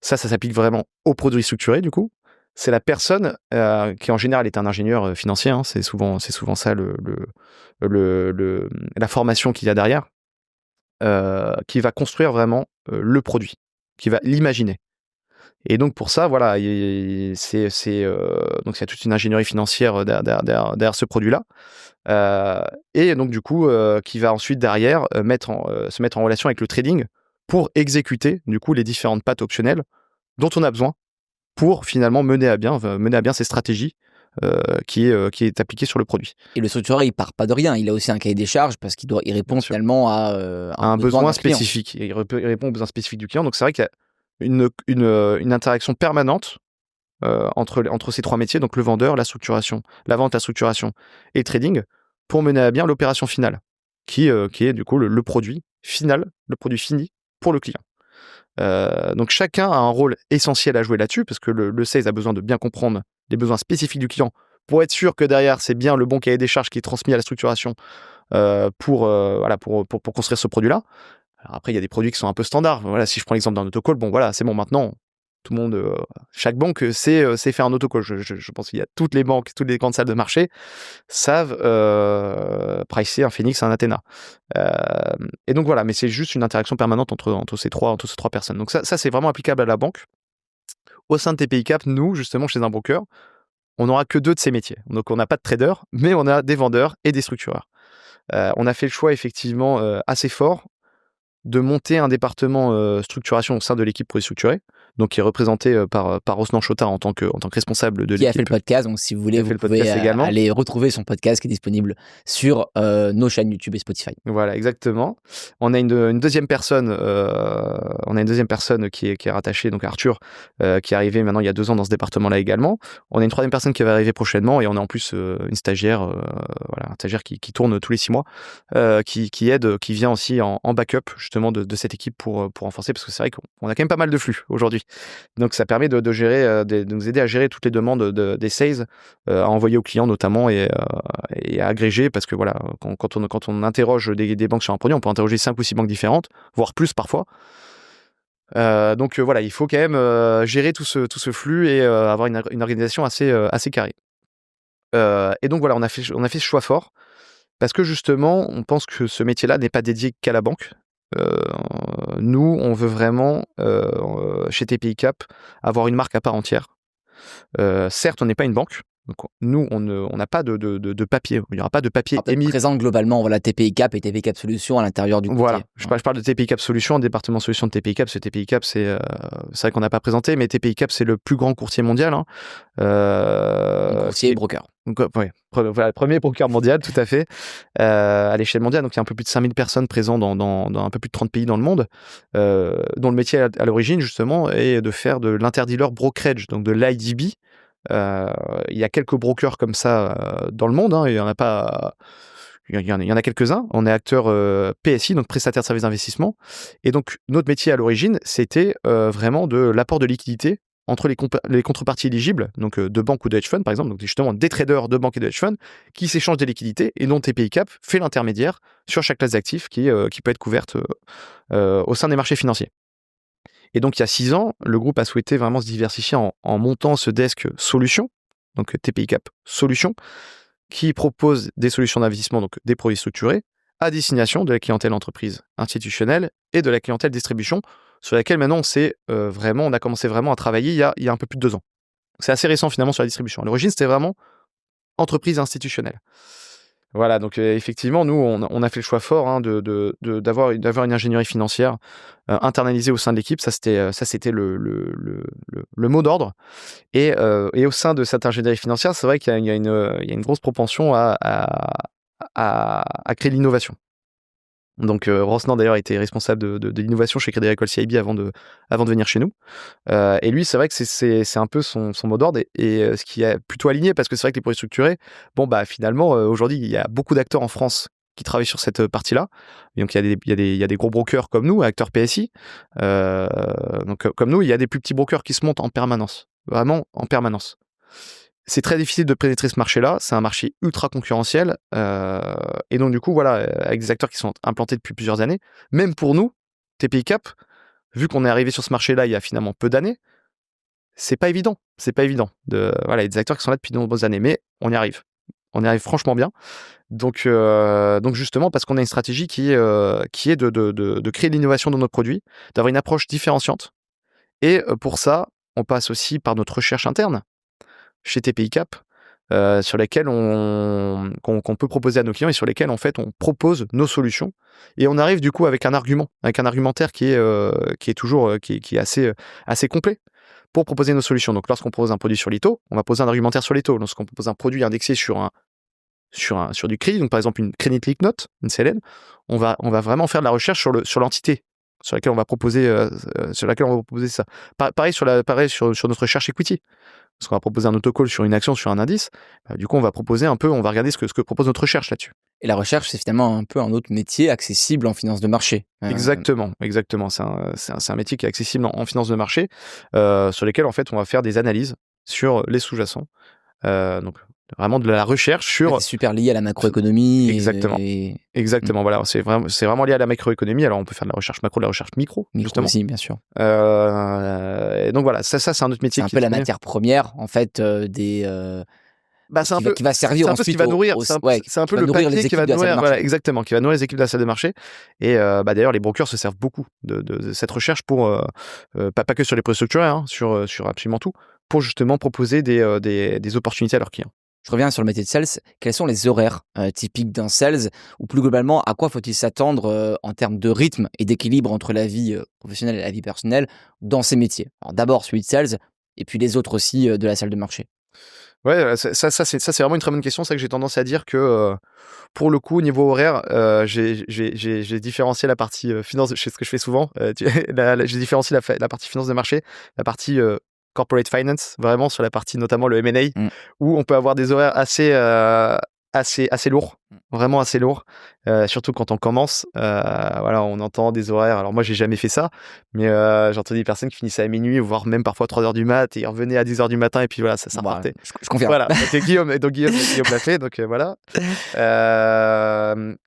ça s'applique vraiment aux produits structurés, du coup. C'est la personne qui, en général, est un ingénieur financier. Hein, c'est souvent ça la formation qu'il y a derrière, qui va construire vraiment le produit, qui va l'imaginer. Et donc pour ça, donc il y a toute une ingénierie financière derrière ce produit-là, et donc du coup qui va ensuite derrière se mettre en relation avec le trading pour exécuter du coup les différentes pattes optionnelles dont on a besoin pour finalement mener à bien ces stratégies qui est appliquée sur le produit. Et le structureur, il part pas de rien, il a aussi un cahier des charges parce qu'il répond finalement à un besoin spécifique. Il répond aux besoins spécifiques du client. Donc c'est vrai qu'il y a une interaction permanente entre ces trois métiers, donc le vendeur, la structuration, la vente, la structuration et le trading, pour mener à bien l'opération finale, qui est du coup le produit final, le produit fini pour le client. Donc chacun a un rôle essentiel à jouer là-dessus, parce que le sales a besoin de bien comprendre les besoins spécifiques du client pour être sûr que derrière c'est bien le bon cahier des charges qui est transmis à la structuration pour construire ce produit-là. Alors après, il y a des produits qui sont un peu standards. Voilà, si je prends l'exemple d'un autocall, c'est bon, maintenant, tout le monde, chaque banque sait faire un autocall. Je pense qu'il y a toutes les banques, toutes les grandes salles de marché savent pricer un Phoenix, un Athena. Et donc voilà, mais c'est juste une interaction permanente entre ces trois personnes. Donc ça c'est vraiment applicable à la banque. Au sein de TPI Cap, nous, justement, chez un broker, on n'aura que 2 de ces métiers. Donc on n'a pas de traders, mais on a des vendeurs et des structureurs. On a fait le choix, effectivement, assez fort de monter un département structuration au sein de l'équipe produits structurés, donc qui est représenté par Osnan Chota en tant que responsable de l'équipe. Qui a fait le podcast, donc si vous voulez, vous pouvez aller retrouver son podcast qui est disponible sur nos chaînes YouTube et Spotify. Voilà, exactement. On a une deuxième personne, qui est rattachée, donc Arthur, qui est arrivé maintenant il y a 2 ans dans ce département-là également. On a une troisième personne qui va arriver prochainement, et on a en plus une stagiaire, un stagiaire qui tourne tous les 6 mois, qui aide, qui vient aussi en backup justement de cette équipe pour renforcer, parce que c'est vrai qu'on a quand même pas mal de flux aujourd'hui. Donc ça permet de gérer, de nous aider à gérer toutes les demandes des sales, à envoyer aux clients notamment, et à agréger, parce que voilà, quand on interroge des banques sur un produit, on peut interroger 5 ou 6 banques différentes, voire plus parfois. Donc voilà, il faut quand même gérer tout ce flux et avoir une organisation assez carrée. Et donc voilà, on a fait ce choix fort, parce que justement, on pense que ce métier-là n'est pas dédié qu'à la banque. Nous, on veut vraiment, chez TPI Cap, avoir une marque à part entière. Certes, on n'est pas une banque. Donc, nous, on n'a pas de papier. Il n'y aura pas de papier émis. Présente globalement, TPI Cap et TPI Cap Solutions à l'intérieur du groupe. Voilà, je parle de TPI Cap Solutions, un département solutions de TPI Cap. TPI Cap, c'est vrai qu'on n'a pas présenté, mais TPI Cap, c'est le plus grand courtier mondial. Courtier et broker. Voilà, premier broker mondial, tout à fait, à l'échelle mondiale. Donc il y a un peu plus de 5000 personnes présentes dans un peu plus de 30 pays dans le monde, dont le métier à l'origine justement est de faire de l'interdealer brokerage, donc de l'IDB. Il y a quelques brokers comme ça dans le monde, hein, il y en a pas il y en a quelques-uns. On est acteur PSI, donc prestataire de services d'investissement. Et donc, notre métier à l'origine, c'était vraiment de l'apport de liquidité entre les contreparties éligibles, donc de banques ou de hedge funds, par exemple, donc justement des traders de banques et de hedge funds qui s'échangent des liquidités et dont TPI Cap fait l'intermédiaire sur chaque classe d'actifs qui peut être couverte au sein des marchés financiers. Et donc, il y a 6 ans, le groupe a souhaité vraiment se diversifier en montant ce desk solution, donc TPI Cap Solutions, qui propose des solutions d'investissement, donc des produits structurés, à destination de la clientèle entreprise institutionnelle et de la clientèle distribution, sur laquelle maintenant on a commencé vraiment à travailler il y a un peu plus de 2 ans. C'est assez récent finalement sur la distribution. À l'origine, c'était vraiment entreprise institutionnelle. Voilà, donc effectivement, nous, on a fait le choix fort d'avoir une ingénierie financière internalisée au sein de l'équipe. Ça, c'était le mot d'ordre. Et au sein de cette ingénierie financière, c'est vrai qu'il y a une grosse propension à créer de l'innovation. Donc, Rosnan, d'ailleurs, était responsable de l'innovation chez Crédit Agricole CIB avant de venir chez nous. Et lui, c'est vrai que c'est un peu son mot d'ordre et ce qui est plutôt aligné, parce que c'est vrai que les produits structurés, finalement, aujourd'hui, il y a beaucoup d'acteurs en France qui travaillent sur cette partie-là. Et donc, il y a des gros brokers comme nous, acteurs PSI. Donc, comme nous, il y a des plus petits brokers qui se montent en permanence, vraiment en permanence. C'est très difficile de pénétrer ce marché-là. C'est un marché ultra concurrentiel. Et donc, du coup, voilà, avec des acteurs qui sont implantés depuis plusieurs années, même pour nous, TPI Cap, vu qu'on est arrivé sur ce marché-là il y a finalement peu d'années, c'est pas évident. C'est pas évident. Voilà, il y a des acteurs qui sont là depuis de nombreuses années, mais on y arrive. On y arrive franchement bien. Donc justement, parce qu'on a une stratégie qui est de créer de l'innovation dans nos produits, d'avoir une approche différenciante. Et pour ça, on passe aussi par notre recherche interne chez TPI Cap, sur lesquelles qu'on peut proposer à nos clients et sur lesquels en fait on propose nos solutions. Et on arrive du coup avec un argumentaire qui est toujours qui est assez complet pour proposer nos solutions. Donc lorsqu'on propose un produit sur les taux, on va poser un argumentaire sur les taux. Lorsqu'on propose un produit indexé sur du CRI, donc par exemple une Credit Link Note, une CLN, on va vraiment faire de la recherche sur l'entité sur laquelle on va proposer ça. Pareil sur notre recherche equity. Parce qu'on va proposer un autocall sur une action, sur un indice, du coup on va regarder ce que propose notre recherche là-dessus. Et la recherche, c'est finalement un peu un autre métier accessible en finance de marché. Exactement. C'est un métier qui est accessible en finance de marché, sur lesquels en fait on va faire des analyses sur les sous-jacents. Donc vraiment de la recherche sur... C'est super lié à la macroéconomie. Exactement. Exactement, voilà, c'est vraiment lié à la macroéconomie. Alors on peut faire de la recherche macro, de la recherche micro justement. Aussi, bien sûr. Et donc voilà, ça c'est un autre métier. C'est un peu la matière première en fait qui va servir ensuite qui va nourrir, c'est un peu le papier qui va nourrir, voilà, exactement, qui va nourrir les équipes de la salle de marché. Et d'ailleurs les brokers se servent beaucoup de cette recherche pour pas que sur les produits structurés, sur absolument tout, pour justement proposer des opportunités à leurs clients. Je reviens sur le métier de sales. Quels sont les horaires typiques d'un sales, ou plus globalement, à quoi faut-il s'attendre en termes de rythme et d'équilibre entre la vie professionnelle et la vie personnelle dans ces métiers? Alors d'abord celui de sales, et puis les autres aussi de la salle de marché. Ouais, ça c'est vraiment une très bonne question. C'est que j'ai tendance à dire que pour le coup, au niveau horaire, j'ai différencié la partie finance, c'est ce que je fais souvent. J'ai différencié la partie finance de marché, la partie corporate finance, vraiment sur la partie notamment le M&A, où on peut avoir des horaires assez lourds, vraiment assez lourds, surtout quand on commence. Voilà, on entend des horaires. Alors moi, j'ai jamais fait ça, mais j'ai entendu des personnes qui finissaient à minuit, voire même parfois 3h du mat, et ils revenaient à 10h du matin, et puis voilà, ça repartait. Je confirme. Voilà, donc Guillaume l'a fait, donc voilà.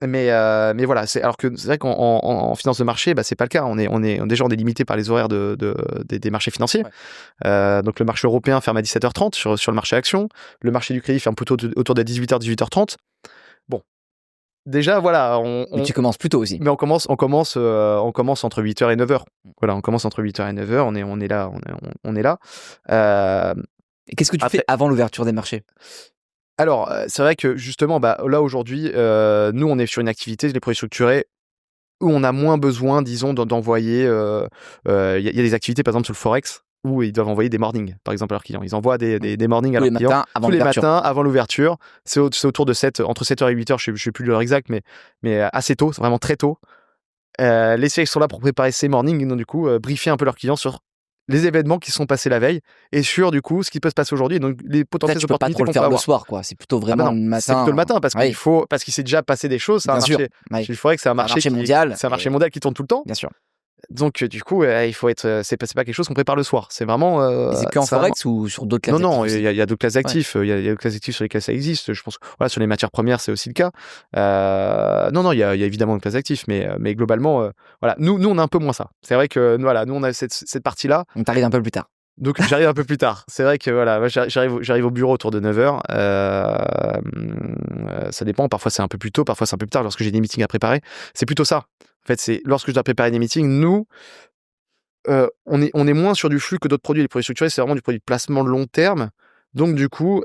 Mais voilà, alors que c'est vrai qu'en finance de marché, c'est pas le cas. On est limité par les horaires des marchés financiers. Ouais. Donc le marché européen ferme à 17h30 sur le marché action. Le marché du crédit ferme plutôt autour de 18h, 18h30. Bon. Déjà, voilà. Mais tu commences plus tôt aussi. Mais on commence entre 8h et 9h. Voilà, on commence entre 8h et 9h. On est là. Et qu'est-ce que tu fais avant l'ouverture des marchés? Alors, c'est vrai que justement, là aujourd'hui, nous, on est sur une activité, les produits structurés, où on a moins besoin, disons, d'envoyer. Il y a des activités, par exemple, sur le Forex, où ils doivent envoyer des mornings, par exemple, à leurs clients. Ils envoient des mornings à leurs clients tous les matins avant l'ouverture. C'est autour de entre 7h et 8h, je ne sais plus l'heure exacte, mais assez tôt, c'est vraiment très tôt. Les CX sont là pour préparer ces mornings, et donc du coup, briefer un peu leurs clients sur les événements qui se sont passés la veille et sur du coup ce qui peut se passer aujourd'hui, donc les Ça, potentielles tu peux pas opportunités trop le qu'on peut faire le avoir. soir, quoi. C'est plutôt Ah bah vraiment non, le c'est plutôt le matin. matin Oui, parce qu'il s'est déjà passé des choses. C'est un bien sûr. marché. Oui. Il faudrait que c'est un C'est un marché marché mondial. c'est un marché Et... mondial qui tourne tout le temps. Bien sûr. Donc du coup, il faut être. C'est pas quelque chose qu'on prépare le soir. C'est vraiment. Et c'est que en c'est vraiment- Forex ou sur d'autres Non, classes non, actives il aussi? y a d'autres classes Ouais. actifs. Il y a d'autres classes actifs sur lesquelles ça existe. Je pense. Voilà, sur les matières premières, c'est aussi le cas. Non, il y a évidemment une classe actif, mais globalement, voilà. Nous, on a un peu moins ça. C'est vrai que voilà, nous, on a cette partie-là. On t'arrive un peu plus tard. Donc j'arrive un peu plus tard. C'est vrai que voilà, moi, j'arrive au bureau autour de 9h. Ça dépend, parfois c'est un peu plus tôt, parfois c'est un peu plus tard lorsque j'ai des meetings à préparer. C'est plutôt ça. En fait, c'est lorsque je dois préparer des meetings, nous, on est moins sur du flux que d'autres produits. Les produits structurés, c'est vraiment du produit de placement de long terme. Donc du coup,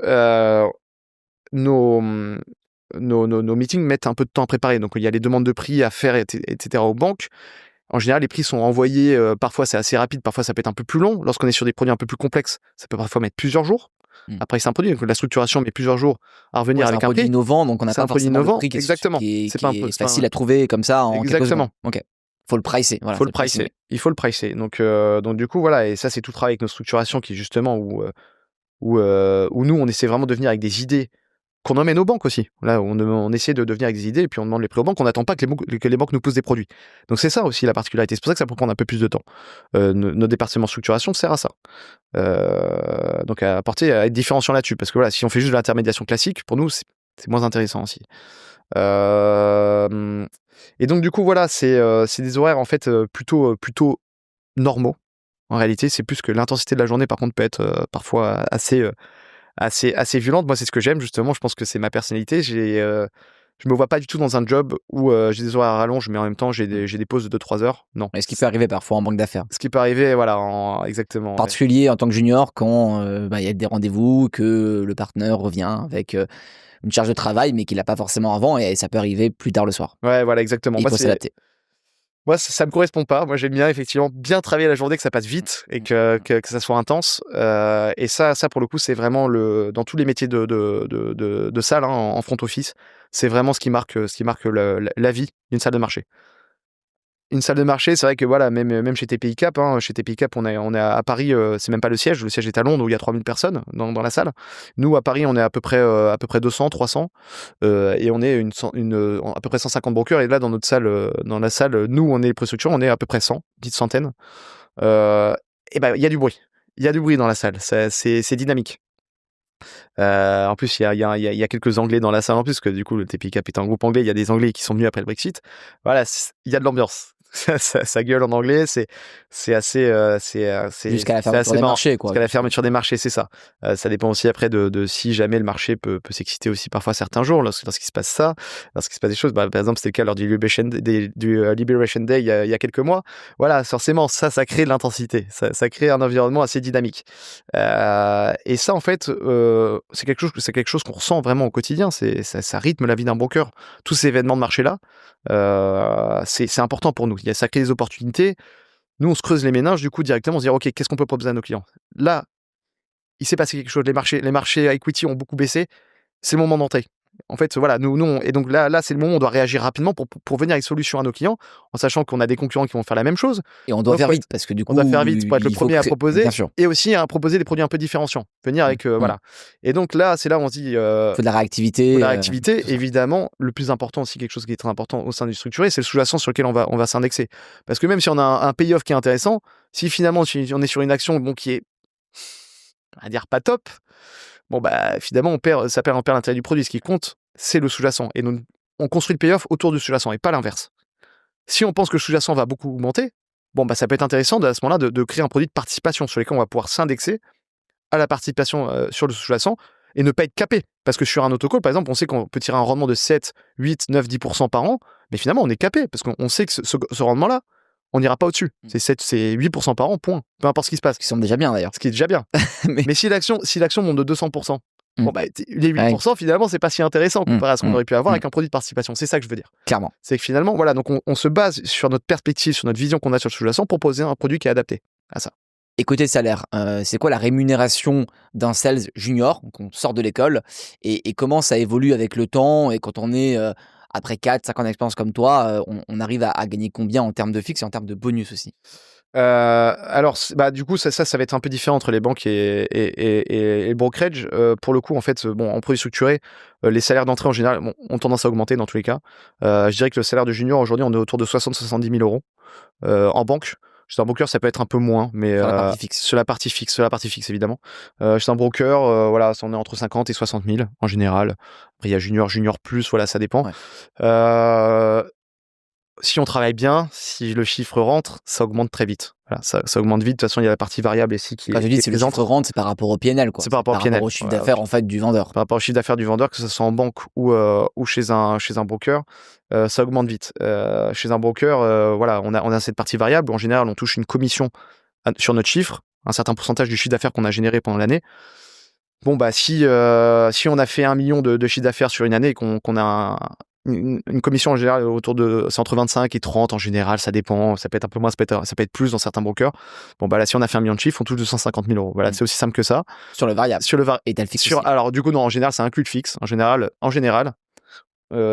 nos, nos meetings mettent un peu de temps à préparer. Donc il y a les demandes de prix à faire, etc. aux banques. En général, les prix sont envoyés, parfois c'est assez rapide, parfois ça peut être un peu plus long. Lorsqu'on est sur des produits un peu plus complexes, ça peut parfois mettre plusieurs jours. Après, c'est un produit, donc la structuration met plusieurs jours à revenir Ouais, c'est avec un un produit prix. innovant, donc on n'a C'est pas un produit forcément le innovant, prix qui exactement. est, C'est qui pas un est peu- c'est pas facile un- à trouver comme ça en quelques Exactement. secondes. Ok. Faut le pricer. Voilà, Faut c'est le le pricing. pricer. Il faut le pricer. Donc du coup, voilà, et ça, c'est tout le travail avec nos structurations qui, justement, où nous, on essaie vraiment de venir avec des idées qu'on emmène aux banques aussi. Là, on essaie de venir avec des idées et puis on demande les prix aux banques. On n'attend pas que les banques nous posent des produits. Donc c'est ça aussi la particularité. C'est pour ça que ça peut prendre un peu plus de temps. Nos départements structuration sert à ça. Donc à être différenciant là-dessus. Parce que voilà, si on fait juste de l'intermédiation classique, pour nous, c'est moins intéressant aussi. Et donc du coup, voilà, c'est des horaires en fait plutôt normaux. En réalité, c'est plus que l'intensité de la journée, par contre, peut être parfois assez violente. Moi, c'est ce que j'aime, justement. Je pense que c'est ma personnalité. Je me vois pas du tout dans un job où j'ai des horaires à rallonge, mais en même temps, j'ai des pauses de 2-3 heures. Non. Et ce qui peut arriver parfois en banque d'affaires. Ce qui peut arriver, voilà, exactement. En particulier en tant que junior, quand il y a des rendez-vous, que le partenaire revient avec une charge de travail, mais qu'il n'a pas forcément avant, et ça peut arriver plus tard le soir. Ouais, voilà, exactement. Et il faut s'adapter. Moi, ça me correspond pas. Moi, j'aime bien effectivement bien travailler la journée, que ça passe vite et que ça soit intense. Et ça pour le coup, c'est vraiment dans tous les métiers de salle, hein, en front office, c'est vraiment ce qui marque la vie d'une salle de marché. Une salle de marché, c'est vrai que voilà, même chez TPI Cap, hein, chez TPI Cap, on est à Paris, c'est même pas le siège est à Londres où il y a 3000 personnes dans la salle. Nous, à Paris, on est à peu près 200, 300, et on est à peu près 150 brokers. Et là, dans dans la salle, nous, on est pré-structure, on est à peu près 100, petite centaine. Et ben, il y a du bruit. Il y a du bruit dans la salle. C'est dynamique. En plus, il y a quelques Anglais dans la salle en plus, que du coup, le TPI Cap est un groupe anglais. Il y a des Anglais qui sont venus après le Brexit. Voilà, il y a de l'ambiance. Ça gueule en anglais, c'est assez Jusqu'à la c'est fermeture assez des marrant. marchés, quoi. Jusqu'à la fermeture des marchés, c'est ça. Ça dépend aussi après de si jamais le marché peut s'exciter aussi parfois certains jours lorsqu'il se passe ça, lorsqu'il se passe des choses. Par exemple, c'était le cas lors du Liberation Day il y a quelques mois. Voilà, forcément, ça crée de l'intensité. Ça crée un environnement assez dynamique. Et ça, en fait, c'est quelque chose qu'on ressent vraiment au quotidien. Ça rythme la vie d'un broker. Tous ces événements de marché là. C'est important pour nous. Ça crée des opportunités. Nous, on se creuse les méninges, du coup, directement, on se dit, OK, qu'est-ce qu'on peut proposer à nos clients? Là, il s'est passé quelque chose. Les marchés equity ont beaucoup baissé. C'est le moment d'entrer. En fait, voilà, et donc là, c'est le moment où on doit réagir rapidement pour venir avec solution à nos clients, en sachant qu'on a des concurrents qui vont faire la même chose. Et on doit faire vite, parce que du coup, on doit faire vite pour être le premier à proposer, bien sûr. et aussi à proposer des produits un peu différenciants. Venir avec, voilà. Et donc là, c'est là où on se dit... Il faut de la réactivité. La réactivité, évidemment, le plus important aussi, quelque chose qui est très important au sein du structuré, c'est le sous-jacent sur lequel on va s'indexer. Parce que même si on a un payoff qui est intéressant, si finalement on est sur une action qui est, on va dire, pas top, bon bah finalement on perd l'intérêt du produit. Ce qui compte, c'est le sous-jacent. Et donc, on construit le payoff autour du sous-jacent et pas l'inverse. Si on pense que le sous-jacent va beaucoup augmenter, bon bah ça peut être intéressant à ce moment-là de créer un produit de participation sur lequel on va pouvoir s'indexer à la participation sur le sous-jacent et ne pas être capé. Parce que sur un autocall, par exemple, on sait qu'on peut tirer un rendement de 7, 8, 9, 10% par an, mais finalement on est capé parce qu'on sait que ce rendement-là, on n'ira pas au-dessus. C'est 8% par an, point. Peu importe ce qui se passe. Qui sont déjà bien d'ailleurs. Ce qui est déjà bien. mais si l'action monte de 200%, bon bah, les 8%, finalement, c'est pas si intéressant comparé à ce qu'on aurait pu avoir avec un produit de participation. C'est ça que je veux dire. Clairement. C'est que finalement, voilà, donc on se base sur notre perspective, sur notre vision qu'on a sur le sous-jacent pour proposer un produit qui est adapté à ça. Et côté salaire, c'est quoi la rémunération d'un sales junior, donc on sort de l'école, et comment ça évolue avec le temps, et quand on est après 4-5 ans d'expérience comme toi, on arrive à gagner combien en termes de fixe et en termes de bonus aussi? Alors, du coup, ça va être un peu différent entre les banques et le brokerage. Pour le coup, en fait, en produit structuré, les salaires d'entrée en général ont tendance à augmenter dans tous les cas. Je dirais que le salaire de junior aujourd'hui, on est autour de 60-70 000 euros en banque. Chez un broker, ça peut être un peu moins, mais Sur la partie fixe. sur la partie fixe évidemment. Chez un broker, voilà, on est entre 50 et 60 000 en général. Après, il y a junior plus, voilà, ça dépend. Ouais. Si on travaille bien, si le chiffre rentre, ça augmente très vite. Voilà, ça augmente vite. De toute façon, il y a la partie variable ici qui Quand tu dis si le présente. chiffre rentre, c'est par rapport au PNL, quoi. C'est par rapport au PNL. Au chiffre Voilà, d'affaires en fait du vendeur. par rapport au chiffre d'affaires du vendeur, que ce soit en banque ou chez un broker, ça augmente vite. Chez un broker, voilà, on a cette partie variable où en général on touche une commission sur notre chiffre, un certain pourcentage du chiffre d'affaires qu'on a généré pendant l'année. Bon, si on a fait 1 million de chiffre d'affaires sur une année et qu'on a une commission en général c'est entre 25 et 30 en général, ça dépend, ça peut être un peu moins, ça peut être plus dans certains brokers. Là, si on a fait 1 million de chiffres, on touche 250 000 euros. Voilà, c'est aussi simple que ça. Sur le variable. Et t'as le fixe aussi. Alors, du coup, non, en général, ça inclut le fixe. En général,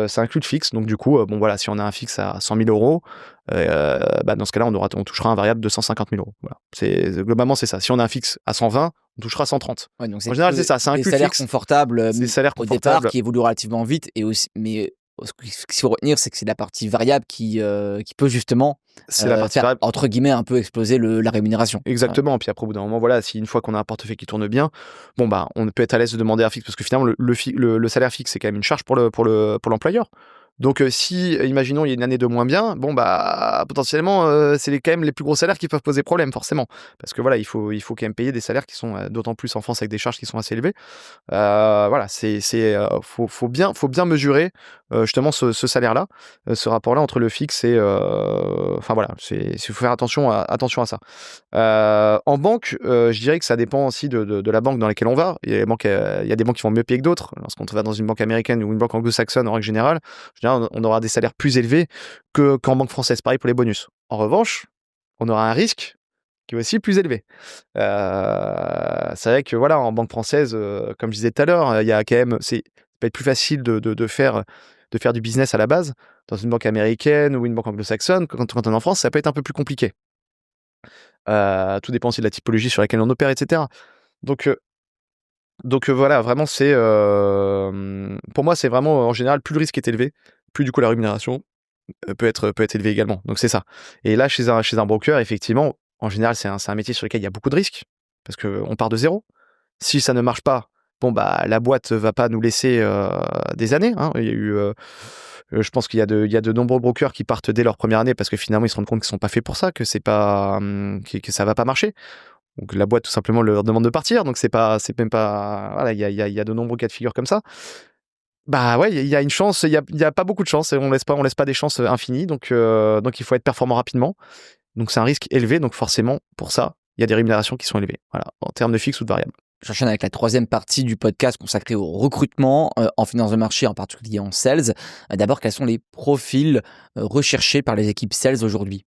ça inclut le fixe. Donc, du coup, si on a un fixe à 100 000 euros, dans ce cas-là, on touchera un variable de 150 000 euros. Voilà. Globalement, c'est ça. Si on a un fixe à 100 on touchera 130. Ouais, donc en général, c'est ça. C'est inclus des le fixe. salaires confortables C'est des salaires au confortables. départ qui évoluent relativement vite. Et aussi, mais ce qu'il faut retenir, c'est que c'est la partie variable qui peut justement C'est la partie faire, variable. entre guillemets, un peu exploser la rémunération. Exactement. Ouais. Puis après, au bout d'un moment, voilà, si une fois qu'on a un portefeuille qui tourne bien, on peut être à l'aise de demander un fixe parce que finalement, le salaire fixe, c'est quand même une charge pour l'employeur. Donc, si, imaginons, il y a une année de moins bien, potentiellement, c'est quand même les plus gros salaires qui peuvent poser problème, forcément. Parce que voilà, il faut quand même payer des salaires qui sont, d'autant plus en France, avec des charges qui sont assez élevées. Voilà, faut bien mesurer justement ce salaire-là, ce rapport-là entre le fixe et, enfin voilà, il faut faire attention à ça. En banque, je dirais que ça dépend aussi de la banque dans laquelle on va. Il y a des banques qui vont mieux payer que d'autres. Lorsqu'on va dans une banque américaine ou une banque anglo-saxonne, en règle générale, on aura des salaires plus élevés qu'en banque française. Pareil pour les bonus. En revanche, on aura un risque qui est aussi plus élevé. C'est vrai que voilà, en banque française, comme je disais tout à l'heure, il y a quand même, ça peut être plus facile de faire du business à la base dans une banque américaine ou une banque anglo-saxonne. Quand on est en France, ça peut être un peu plus compliqué. Tout dépend aussi de la typologie sur laquelle on opère, etc. Donc voilà, vraiment, pour moi, c'est vraiment en général, plus le risque est élevé, plus du coup la rémunération peut être élevée également. Donc c'est ça. Et là, chez un broker, effectivement, en général, c'est un métier sur lequel il y a beaucoup de risques parce qu'on part de zéro. Si ça ne marche pas, la boîte va pas nous laisser des années. Hein. Il y a eu, je pense qu'il y a de nombreux brokers qui partent dès leur première année parce que finalement ils se rendent compte qu'ils sont pas faits pour ça, que c'est pas, que ça va pas marcher. Donc la boîte tout simplement leur demande de partir. Donc c'est même pas, voilà, il y a de nombreux cas de figure comme ça. Ouais, il y a une chance, il y a pas beaucoup de chance et on laisse pas des chances infinies. Donc il faut être performant rapidement. Donc c'est un risque élevé. Donc forcément pour ça, il y a des rémunérations qui sont élevées. Voilà, en termes de fixe ou de variable. J'enchaîne avec la troisième partie du podcast consacrée au recrutement en finance de marché, en particulier en sales. D'abord, quels sont les profils recherchés par les équipes sales aujourd'hui?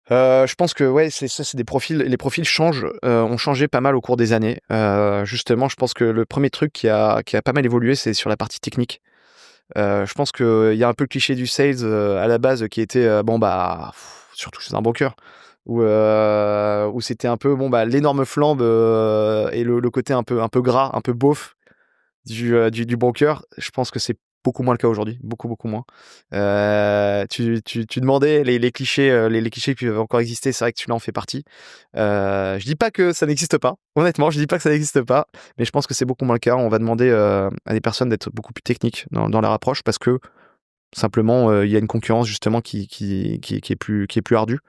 Je pense que ouais, c'est des profils. Les profils ont changé pas mal au cours des années. Justement, je pense que le premier truc qui a pas mal évolué, c'est sur la partie technique. Je pense qu'il y a un peu le cliché du sales à la base qui était surtout chez un broker où c'était un peu l'énorme flambe et le côté un peu gras, un peu beauf du broker. Je pense que c'est beaucoup moins le cas aujourd'hui, beaucoup moins. Tu demandais les clichés, les clichés qui peuvent encore exister, c'est vrai que celui-là en fait partie. Je dis pas que ça n'existe pas, honnêtement, je dis pas que ça n'existe pas, mais je pense que c'est beaucoup moins le cas. On va demander à des personnes d'être beaucoup plus techniques dans leur approche parce que simplement il y a une concurrence justement qui est plus ardue.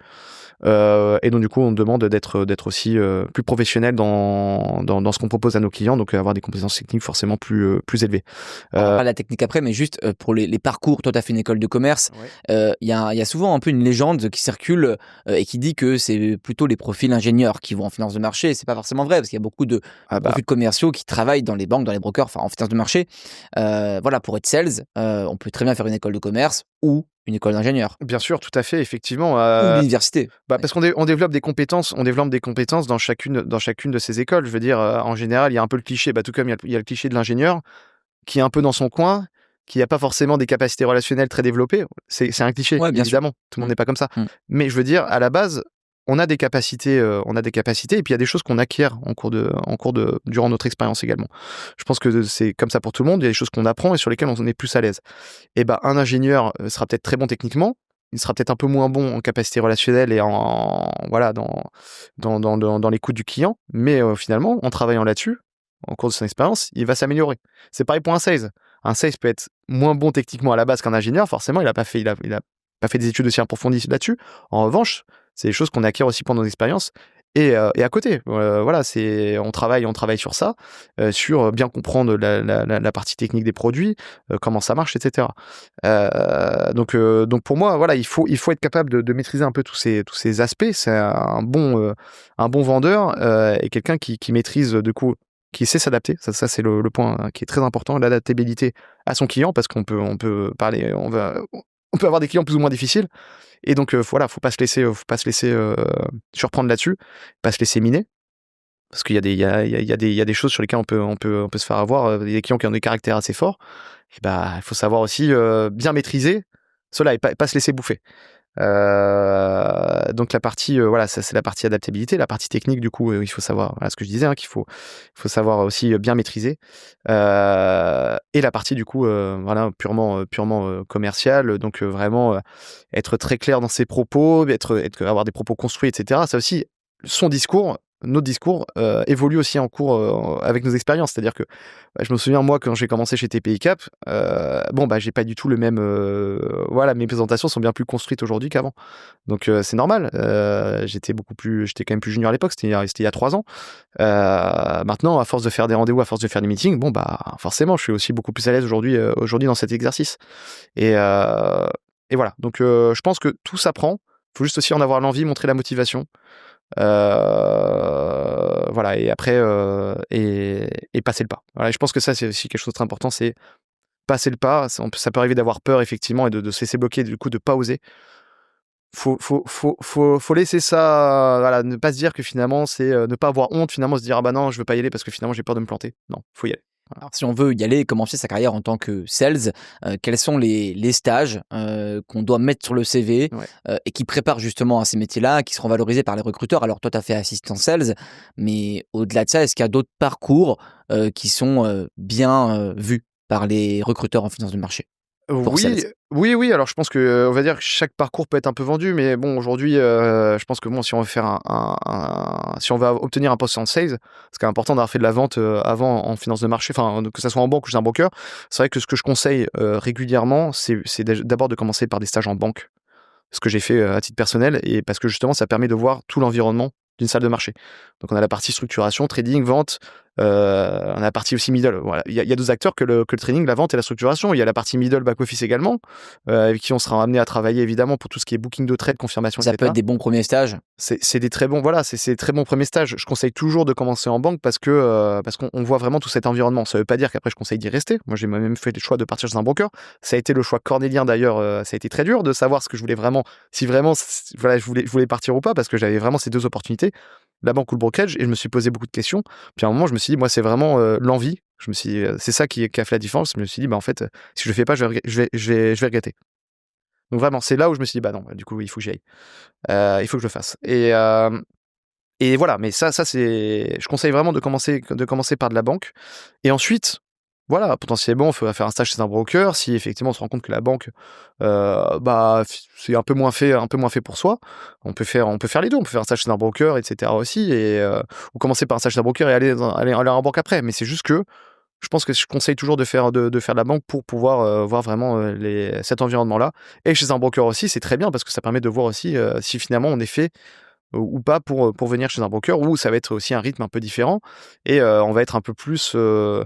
Et donc du coup on demande d'être aussi plus professionnel dans ce qu'on propose à nos clients, donc avoir des compétences techniques forcément plus élevées. Pas la technique après, mais juste pour les parcours. Toi, tu as fait une école de commerce. Il y a souvent un peu une légende qui circule et qui dit que c'est plutôt les profils ingénieurs qui vont en finance de marché. C'est pas forcément vrai parce qu'il y a beaucoup de profils commerciaux qui travaillent dans les banques, dans les brokers, enfin en finance de marché. Voilà, pour être sales, on peut très bien faire une école de commerce ou une école d'ingénieur. Bien sûr, tout à fait, effectivement. Ou l'université. Parce qu'on développe des compétences, dans chacune de ces écoles. Je veux dire, en général, il y a un peu le cliché, tout comme il y a le cliché de l'ingénieur qui est un peu dans son coin, qui n'a pas forcément des capacités relationnelles très développées. C'est un cliché, Ouais, bien sûr. évidemment. Tout le monde n'est pas comme ça. Mais je veux dire, à la base, on a des capacités, et puis il y a des choses qu'on acquiert durant notre expérience également. Je pense que c'est comme ça pour tout le monde. Il y a des choses qu'on apprend et sur lesquelles on est plus à l'aise. Et ben, un ingénieur sera peut-être très bon techniquement, il sera peut-être un peu moins bon en capacité relationnelle et dans l'écoute du client, mais finalement, en travaillant là-dessus, en cours de son expérience, il va s'améliorer. C'est pareil pour un sales. Un sales peut être moins bon techniquement à la base qu'un ingénieur, forcément, il a pas fait des études aussi approfondies là-dessus. En revanche, c'est des choses qu'on acquiert aussi pendant nos expériences. Et à côté, voilà, on travaille sur ça, sur bien comprendre la partie technique des produits, comment ça marche, etc. Donc pour moi, voilà, il faut être capable de maîtriser un peu tous ces aspects. C'est un bon vendeur et quelqu'un qui maîtrise du coup, qui sait s'adapter. Ça c'est le point qui est très important, l'adaptabilité à son client, parce qu'on peut parler, on peut avoir des clients plus ou moins difficiles. Et donc voilà, faut pas se laisser surprendre là-dessus, pas se laisser miner, parce qu'il y a des choses sur lesquelles on peut se faire avoir. Il y a des clients qui ont des caractères assez forts. Et bah, il faut savoir aussi bien maîtriser cela et pas se laisser bouffer. Donc la partie voilà, ça c'est la partie adaptabilité. La partie technique, du coup, il faut savoir, voilà, ce que je disais, hein, qu'il faut savoir aussi bien maîtriser. Et la partie du coup voilà, purement commerciale, donc vraiment être très clair dans ses propos, avoir des propos construits, etc. Ça aussi, notre discours évolue aussi en cours avec nos expériences. C'est-à-dire que je me souviens, moi, quand j'ai commencé chez TPI Cap, j'ai pas du tout le même. Voilà, mes présentations sont bien plus construites aujourd'hui qu'avant. Donc c'est normal. J'étais quand même plus junior à l'époque. C'était il y a 3 ans. Maintenant, à force de faire des rendez-vous, à force de faire des meetings, forcément, je suis aussi beaucoup plus à l'aise aujourd'hui dans cet exercice. Et voilà. Donc je pense que tout s'apprend. Il faut juste aussi en avoir l'envie, montrer la motivation. Voilà, et après et passer le pas. Voilà, je pense que ça c'est aussi quelque chose de très important, c'est passer le pas. Ça peut arriver d'avoir peur effectivement et de se laisser bloquer, du coup de pas oser. Faut laisser ça, voilà, ne pas se dire que finalement c'est ne pas avoir honte, finalement se dire ah bah non, je veux pas y aller parce que finalement j'ai peur de me planter. Non, faut y aller. Voilà. Alors, si on veut y aller, commencer sa carrière en tant que sales, quels sont les stages qu'on doit mettre sur le CV Ouais. et qui préparent justement à ces métiers-là, qui seront valorisés par les recruteurs? Alors toi, tu as fait assistant sales, mais au-delà de ça, est-ce qu'il y a d'autres parcours qui sont bien vus par les recruteurs en finance de marché pour sales? Oui, alors je pense que, on va dire que chaque parcours peut être un peu vendu, mais bon, aujourd'hui, je pense que bon, si on veut faire si on va obtenir un poste en sales, c'est quand même important d'avoir fait de la vente avant en finance de marché, enfin, que ça soit en banque ou chez un broker. C'est vrai que ce que je conseille régulièrement, c'est d'abord de commencer par des stages en banque, ce que j'ai fait à titre personnel, et parce que justement, ça permet de voir tout l'environnement d'une salle de marché. Donc on a la partie structuration, trading, vente, on a la partie aussi middle. Voilà. Il y a 2 acteurs que le trading, la vente et la structuration. Il y a la partie middle back office également, avec qui on sera amené à travailler évidemment pour tout ce qui est booking de trade, confirmation, Ça peut etc. être des bons premiers stages. C'est des très bons, voilà, c'est très bons premiers stages. Je conseille toujours de commencer en banque parce qu'on voit vraiment tout cet environnement. Ça veut pas dire qu'aprais je conseille d'y rester. Moi, j'ai même fait le choix de partir chez un broker. Ça a été le choix cornélien d'ailleurs. Ça a été très dur de savoir ce que je voulais vraiment, si vraiment, voilà, je voulais partir ou pas, parce que j'avais vraiment ces 2 opportunités, la banque ou le brokerage, et je me suis posé beaucoup de questions. Puis à un moment, je me suis dit, moi, c'est vraiment l'envie. Je me suis dit, c'est ça qui a fait la différence. Je me suis dit, en fait, si je le fais pas, je vais regretter. Donc vraiment, c'est là où je me suis dit, bah non, du coup, il faut que j'y aille. Il faut que je le fasse. Et voilà, mais ça je conseille vraiment de commencer par de la banque. Et ensuite, voilà, potentiellement, il faut faire un stage chez un broker. Si effectivement on se rend compte que la banque, c'est un peu moins fait pour soi, on peut faire les 2. On peut faire un stage chez un broker, etc. aussi, ou commencer par un stage chez un broker et aller en banque après. Mais c'est juste que je pense que je conseille toujours de faire de la banque pour pouvoir voir vraiment cet environnement-là. Et chez un broker aussi, c'est très bien parce que ça permet de voir aussi si finalement on est fait ou pas pour venir chez un broker, où ça va être aussi un rythme un peu différent, et on va être un peu plus autonome.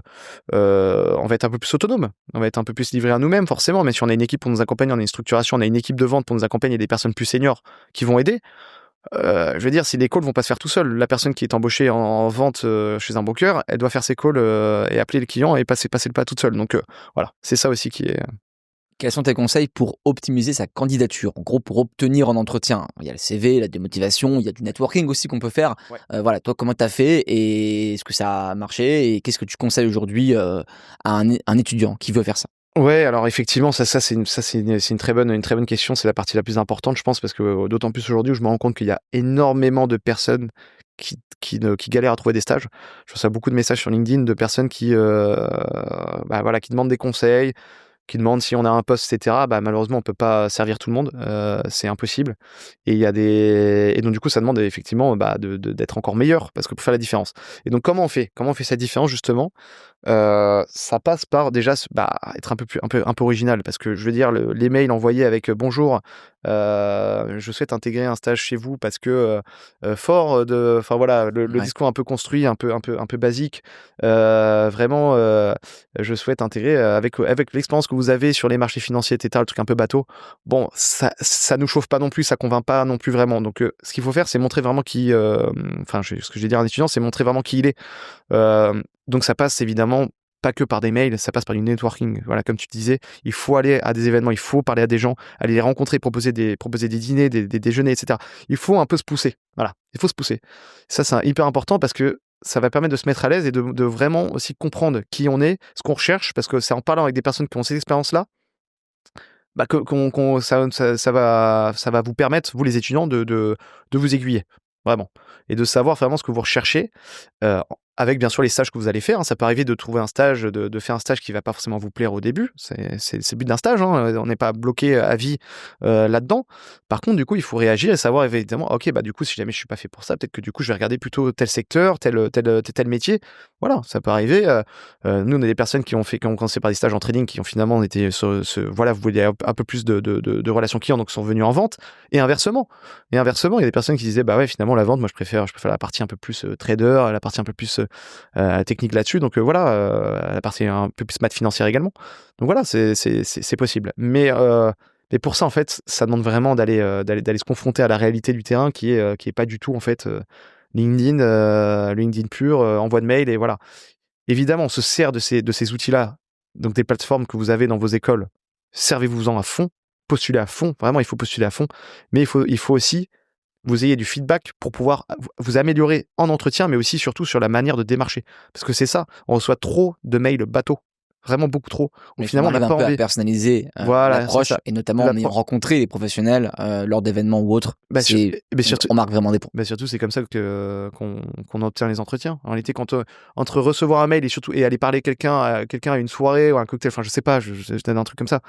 On va être un peu plus livré à nous-mêmes forcément, mais si on a une équipe pour nous accompagner, on a une structuration, on a une équipe de vente pour nous accompagner, des personnes plus seniors qui vont aider. Je veux dire, si les calls vont pas se faire tout seul, la personne qui est embauchée en vente chez un broker, elle doit faire ses calls et appeler le client et passer le pas toute seule. Donc voilà, c'est ça aussi qui est... Quels sont tes conseils pour optimiser sa candidature? En gros, pour obtenir un entretien. Il y a le CV, la démotivation, il y a du networking aussi qu'on peut faire. Ouais. Voilà, toi, comment tu as fait et est-ce que ça a marché et qu'est-ce que tu conseilles aujourd'hui à un étudiant qui veut faire ça? Ouais, alors effectivement, c'est une très bonne question. C'est la partie la plus importante, je pense, parce que d'autant plus aujourd'hui où je me rends compte qu'il y a énormément de personnes qui galèrent à trouver des stages. Je reçois beaucoup de messages sur LinkedIn de personnes qui demandent des conseils, qui demandent si on a un poste, et cetera. Bah, malheureusement, on peut pas servir tout le monde, c'est impossible et donc du coup, ça demande effectivement, d'être encore meilleur parce que pour faire la différence et donc comment on fait? Comment on fait cette différence justement? Ça passe par déjà être un peu original parce que je veux dire les mails envoyés avec, «Bonjour, je souhaite intégrer un stage chez vous parce que, fort de» enfin voilà, le Ouais, discours un peu construit, un peu basique, vraiment, je souhaite intégrer, avec l'expérience que vous avez sur les marchés financiers et cetera, le truc un peu bateau. Bon, ça nous chauffe pas non plus, ça convainc pas non plus vraiment donc ce qu'il faut faire, c'est montrer vraiment ce que je vais dire à un étudiant, c'est montrer vraiment qui il est. Donc ça passe évidemment pas que par des mails, ça passe par du networking. Voilà, comme tu disais, il faut aller à des événements, il faut parler à des gens, aller les rencontrer, proposer des dîners, des déjeuners, et cetera. Il faut un peu se pousser. Voilà, il faut se pousser. Ça, c'est hyper important parce que ça va permettre de se mettre à l'aise et de vraiment aussi comprendre qui on est, ce qu'on recherche, parce que c'est en parlant avec des personnes qui ont ces expériences-là, que qu'on ça va vous permettre, vous les étudiants, de vous aiguiller, vraiment et de savoir vraiment ce que vous recherchez. Avec bien sûr les stages que vous allez faire, hein. Ça peut arriver de trouver un stage, de faire un stage qui va pas forcément vous plaire au début. C'est le but d'un stage, hein, on n'est pas bloqué à vie, là-dedans. Par contre, du coup, il faut réagir et savoir évidemment: «OK, bah, du coup, si jamais je suis pas fait pour ça, peut-être que du coup, je vais regarder plutôt tel secteur, tel métier». Voilà, ça peut arriver, nous, on a des personnes qui ont commencé par des stages en trading, qui ont finalement été voilà, vous voulez un peu plus de relations clients, donc sont venus en vente et inversement. Et inversement, il y a des personnes qui disaient: «Bah, ouais, finalement, la vente, moi, je préfère la partie un peu plus, trader, la partie un peu plus, technique là-dessus». Donc, voilà, la partie un peu plus maths financière également. Donc voilà, c'est possible. Mais pour ça, en fait, ça demande vraiment d'aller se confronter à la réalité du terrain qui est pas du tout, en fait, LinkedIn pur, envoi de mail et voilà. Évidemment, on se sert de ces outils-là, donc des plateformes que vous avez dans vos écoles. Servez-vous-en à fond, postulez à fond, vraiment, il faut postuler à fond, mais il faut aussi vous ayez du feedback pour pouvoir vous améliorer en entretien, mais aussi surtout sur la manière de démarcher. Parce que c'est ça, on reçoit trop de mails bateaux, vraiment beaucoup trop, où mais il faut qu'on finalement on n'a arrive un pas peu à envie. personnaliser, Voilà, c'est l'approche ça. et notamment en ayant L'appro rencontré les professionnels, lors d'événements ou autres. bah, sur C'est mais on surtout remarque vraiment des points. bah, surtout, c'est comme ça qu'on obtient les entretiens. En réalité, quand, entre recevoir un mail et surtout et aller parler quelqu'un à une soirée ou à un cocktail, enfin je sais pas, je donne un truc comme ça.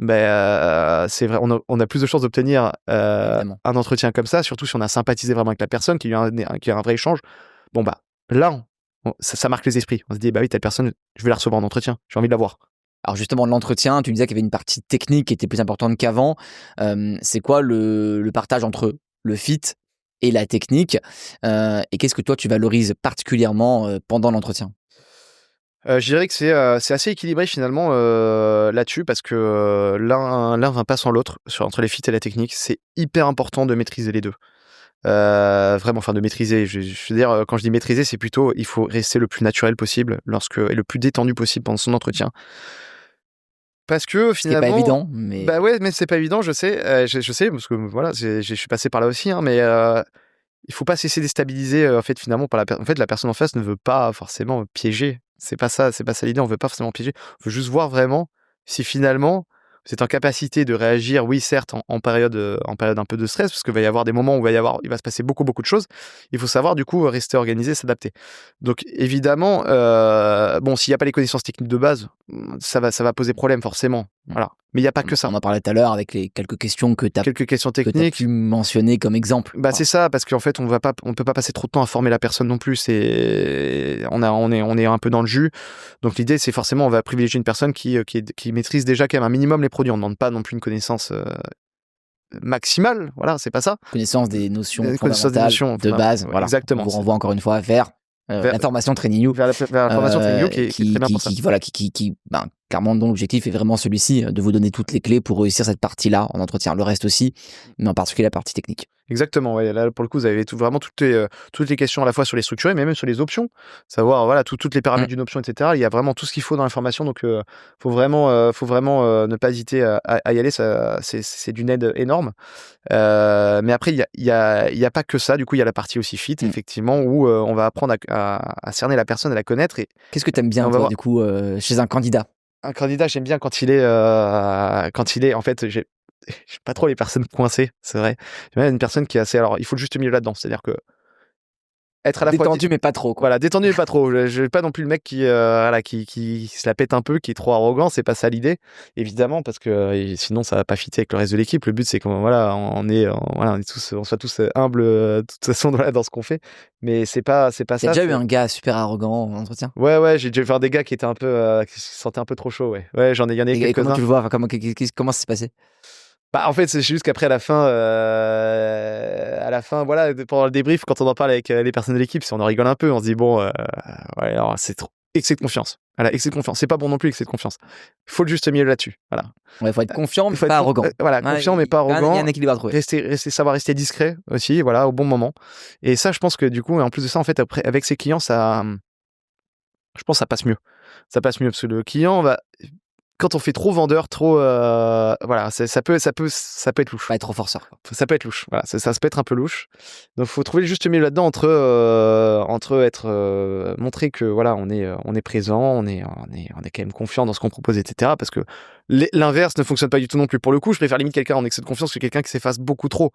C'est vrai, on a plus de chances d'obtenir, Évidemment. un entretien comme ça, surtout si on a sympathisé vraiment avec la personne, qu'il y a un vrai échange. Bon, bah, là, ça marque les esprits. On se dit: «Bah oui, telle personne, je vais la recevoir en entretien, j'ai envie de la voir». Alors justement, l'entretien, tu me disais qu'il y avait une partie technique qui était plus importante qu'avant. C'est quoi le partage entre le fit et la technique? Et qu'est-ce que toi tu valorises particulièrement, pendant l'entretien? Je dirais que c'est assez équilibré finalement, là-dessus parce que, l'un va pas sans l'autre, entre les feats et la technique. C'est hyper important de maîtriser les 2. Vraiment, enfin de maîtriser, je veux dire, quand je dis maîtriser, c'est plutôt il faut rester le plus naturel possible et le plus détendu possible pendant son entretien. Parce que Ce qui est pas finalement évident, bah, mais ouais, mais c'est pas évident, je sais, je sais parce que voilà, je suis passé par là aussi, hein, mais il faut pas se laisser déstabiliser, en fait, finalement, par en fait, la personne en face ne veut pas forcément piéger. C'est pas ça l'idée, on veut pas forcément piéger. On veut juste voir vraiment si finalement vous êtes en capacité de réagir, oui, certes, en période un peu de stress, parce qu'il va y avoir des moments où il va se passer beaucoup, beaucoup de choses. Il faut savoir, du coup, rester organisé, s'adapter. Donc évidemment, bon, s'il y a pas les connaissances techniques de base, ça va poser problème forcément, mmh, voilà. Mais il y a pas que ça. on en parlait tout à l'heure avec les quelques questions Quelques questions que tu pu techniques. mentionner comme exemple. Bah, Voilà. c'est ça, parce qu'en fait, on peut pas passer trop de temps à former la personne non plus. On est un peu dans le jus. Donc l'idée, c'est forcément, on va privilégier une personne qui maîtrise déjà quand même un minimum les produits. On ne demande pas non plus une connaissance maximale. Voilà, c'est pas ça. Connaissance des notions Une connaissance des fondamentales notions, de base, voilà. On exactement. vous renvoie encore une fois vers, Vers, la formation TrainingView, vers la formation Training qui est très bien pour ça. voilà, ben, clairement, dont l'objectif est vraiment celui-ci, de vous donner toutes les clés pour réussir cette partie-là en entretien. Le reste aussi, mais en particulier la partie technique. Exactement, ouais. Là, pour le coup, vous avez vraiment toutes les questions à la fois sur les structurés, mais même sur les options. Savoir, voilà, toutes les Mmh. paramètres d'une option, etc. Il y a vraiment tout ce qu'il faut dans l'information. Donc, faut vraiment ne pas hésiter à y aller. C'est d'une aide énorme. Mais après, il y a pas que ça. Du coup, il y a la partie aussi fit, Mmh. effectivement, où on va apprendre à cerner la personne, à la connaître. Qu'est-ce que tu aimes Et bien on va toi, voir. du coup, chez un candidat? Un candidat, j'aime bien quand il est en fait, j'aime pas trop les personnes coincées, c'est vrai. J'aime bien une personne qui est assez alors il faut le juste milieu là-dedans, c'est-à-dire que être à la fois Détendu, mais pas trop, quoi. voilà, détendu mais pas trop. Je veux pas non plus le mec qui, voilà, qui se la pète un peu, qui est trop arrogant, c'est pas ça l'idée, évidemment, parce que sinon ça va pas fitter avec le reste de l'équipe. Le but c'est qu'on voilà, voilà, on soit tous humbles de toute façon voilà, dans ce qu'on fait. Mais c'est pas Il y a ça. déjà eu un gars super arrogant en entretien? Ouais, ouais, j'ai déjà vu des gars qui étaient un peu, qui se sentaient un peu trop chauds, ouais. Ouais, il y en a eu Et comment quelques-uns. tu le vois? Enfin, comment ça s'est passé? Bah, en fait, c'est juste qu'après à la fin, voilà, pendant le débrief, quand on en parle avec les personnes de l'équipe, si on en rigole un peu, on se dit bon, ouais, alors c'est trop excès de confiance. Voilà, excès de confiance. C'est pas bon non plus, excès de confiance. Il faut le juste milieu là-dessus. Voilà. Ouais, faut être confiant, Il mais faut être pas arrogant. voilà, Ouais, confiant mais pas il y a arrogant. un équilibre à trouver. Savoir rester discret aussi, voilà, au bon moment. Et ça, je pense que du coup, en plus de ça, en fait, après, avec ses clients, je pense que ça passe mieux. Ça passe mieux parce que le client va, quand on fait trop vendeur, trop, voilà, ça peut être louche. Pas être trop forceur, quoi. Ça peut être louche. Voilà, ça peut être un peu louche. Donc, faut trouver le juste milieu là-dedans entre être, montrer que voilà, on est présent, on est quand même confiant dans ce qu'on propose, etc. Parce que l'inverse ne fonctionne pas du tout non plus. Pour le coup, je préfère limite quelqu'un en excès de confiance que quelqu'un qui s'efface beaucoup trop.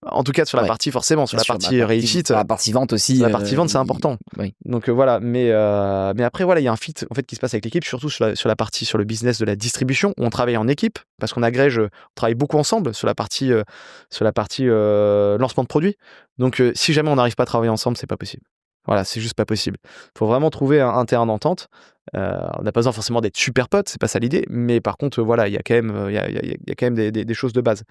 En tout cas, sur la Ouais, partie forcément, sur bien la sûr, partie réussite. sur la partie vente aussi, Sur la partie vente, c'est il important. oui. Donc voilà, mais après voilà, il y a un fit en fait qui se passe avec l'équipe, surtout sur la partie sur le business de la distribution où on travaille en équipe parce qu'on agrège, on travaille beaucoup ensemble sur la partie lancement de produits. Donc si jamais on n'arrive pas à travailler ensemble, c'est pas possible. Voilà, c'est juste pas possible. Faut vraiment trouver un terrain d'entente. On n'a pas besoin forcément d'être super potes, c'est pas ça l'idée, mais par contre voilà, il y a quand même il y a quand même des choses de base.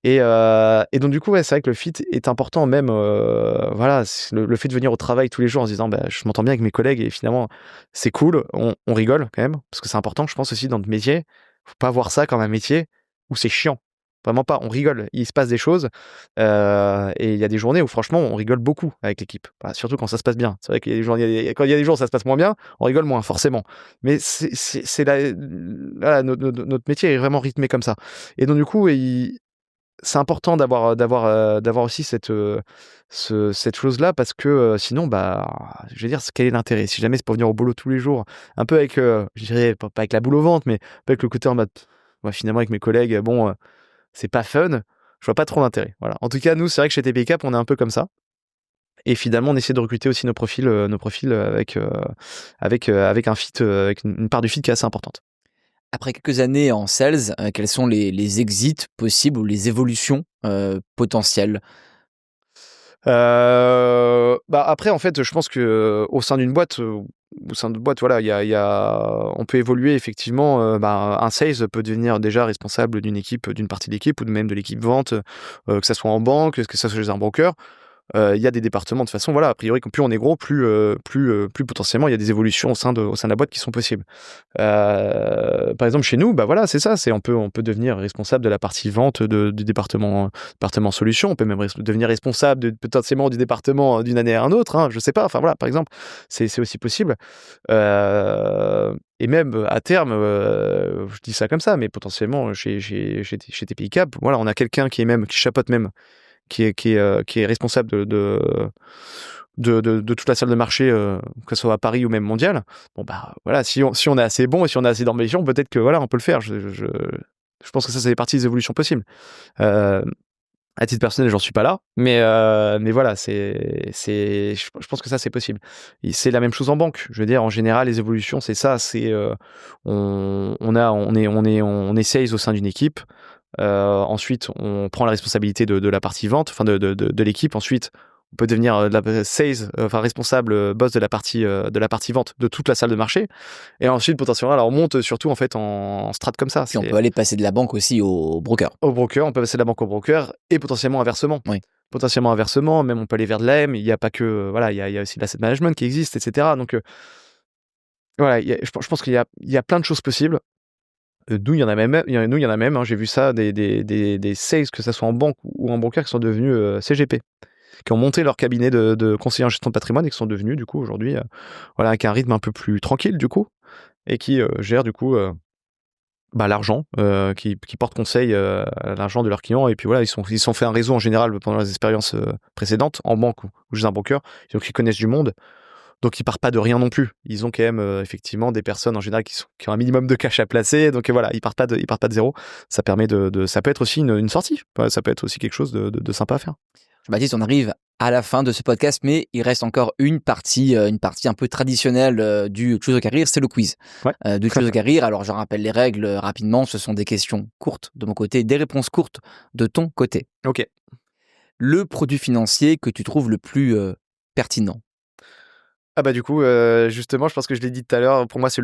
Et donc du coup, ouais, c'est vrai que le fit est important même, voilà, le fait de venir au travail tous les jours en se disant: «Bah, je m'entends bien avec mes collègues et finalement c'est cool, on rigole quand même», parce que c'est important, je pense aussi dans notre métier. Faut pas voir ça comme un métier où c'est chiant. Vraiment pas, on rigole, il se passe des choses, et il y a des journées où franchement on rigole beaucoup avec l'équipe. Bah, surtout quand ça se passe bien. C'est vrai qu'il y a des journées quand il y a des jours où ça se passe moins bien, on rigole moins forcément. Mais c'est voilà, notre métier est vraiment rythmé comme ça. Et donc du coup, c'est important d'avoir aussi cette chose-là parce que, sinon, bah, je veux dire, quel est l'intérêt? Si jamais c'est pour venir au boulot tous les jours, un peu avec, je dirais pas avec la boule au ventre, mais un peu avec le côté en mode: «Ouais, finalement avec mes collègues, bon, c'est pas fun», je vois pas trop l'intérêt. Voilà. En tout cas, nous, c'est vrai que chez TP Cap, on est un peu comme ça et finalement, on essaie de recruter aussi nos profils, avec un fit, avec une part du fit qui est assez importante. Après quelques années en sales, quels sont les exits possibles ou les évolutions, potentielles? Bah, après, en fait, je pense que, au sein d'une boîte, voilà, on peut évoluer effectivement, bah, un sales peut devenir déjà responsable d'une équipe, d'une partie de l'équipe ou même de l'équipe vente, que ça soit en banque, que ça soit chez un broker. Il y a des départements de toute façon, voilà, a priori, plus on est gros, plus potentiellement il y a des évolutions au sein de la boîte qui sont possibles. Par exemple, chez nous, bah, voilà, c'est ça, on peut devenir responsable de la partie vente du département solutions. On peut même devenir responsable potentiellement du département d'une année à un autre, hein, je sais pas, enfin voilà, par exemple, c'est aussi possible. Et même à terme, je dis ça comme ça, mais potentiellement chez TPI Cap, voilà, on a quelqu'un qui chapeaute même qui est responsable de toute la salle de marché, que ce soit à Paris ou même mondial. Bon bah voilà, si on est assez bon et si on a assez d'ambition, peut-être que voilà, on peut le faire. Je pense que ça fait partie des évolutions possibles. Euh, à titre personnel, j'en suis pas là, mais voilà, je pense que ça c'est possible. Et c'est la même chose en banque. Je veux dire, en général, les évolutions, c'est ça, on est sales au sein d'une équipe. Ensuite, on prend la responsabilité de la partie vente, enfin de l'équipe. Ensuite, on peut devenir sales, enfin responsable, boss de la partie vente de toute la salle de marché. Et ensuite, potentiellement, alors on monte surtout en fait en strat comme ça. Puis on peut aller passer de la banque aussi au broker. Au broker, on peut passer de la banque au broker et potentiellement inversement. Oui. Potentiellement inversement, même on peut aller vers de l'AM. Il n'y a pas que voilà, il y a aussi de l'asset management qui existe, etc. Donc voilà, je pense qu'il y a plein de choses possibles. Nous, il y en a même, hein, j'ai vu ça, des sales, que ça soit en banque ou en broker, qui sont devenus CGP, qui ont monté leur cabinet de conseiller en gestion de patrimoine et qui sont devenus, du coup, aujourd'hui, voilà, avec un rythme un peu plus tranquille, du coup, et qui gèrent, du coup, bah, l'argent, qui portent conseil à l'argent de leurs clients. Et puis voilà, ils sont fait un réseau en général pendant les expériences précédentes, en banque ou chez un broker, donc ils connaissent du monde. Donc ils partent pas de rien non plus. Ils ont quand même effectivement des personnes en général qui ont un minimum de cash à placer. Donc voilà, ils partent pas de zéro. Ça permet ça peut être aussi une sortie. Ça peut être aussi quelque chose de sympa à faire. Baptiste, on arrive à la fin de ce podcast, mais il reste encore une partie un peu traditionnelle du Choose Your Career, c'est le quiz. Ouais. Du Choose Your Career, alors je rappelle les règles rapidement, ce sont des questions courtes de mon côté, des réponses courtes de ton côté. Ok. Le produit financier que tu trouves le plus pertinent? Ah bah du coup, justement, je pense que je l'ai dit tout à l'heure, pour moi c'est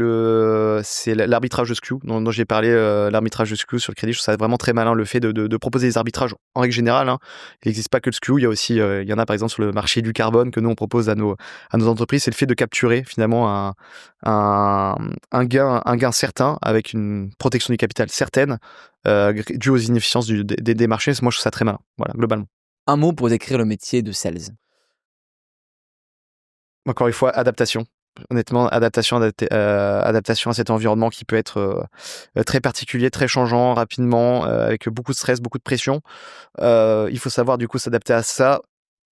l'arbitrage de skew dont j'ai parlé, l'arbitrage de skew sur le crédit. Je trouve ça vraiment très malin, le fait de proposer des arbitrages en règle générale, hein. Il n'existe pas que le skew, il y a aussi, il y en a par exemple sur le marché du carbone que nous on propose à nos entreprises. C'est le fait de capturer finalement un gain certain avec une protection du capital certaine, due aux inefficiences des marchés. Moi je trouve ça très malin, voilà, globalement. Un mot pour décrire le métier de sales? Encore une fois, adaptation. Honnêtement, adaptation à cet environnement qui peut être très particulier, très changeant rapidement, avec beaucoup de stress, beaucoup de pression. Il faut savoir du coup s'adapter à ça,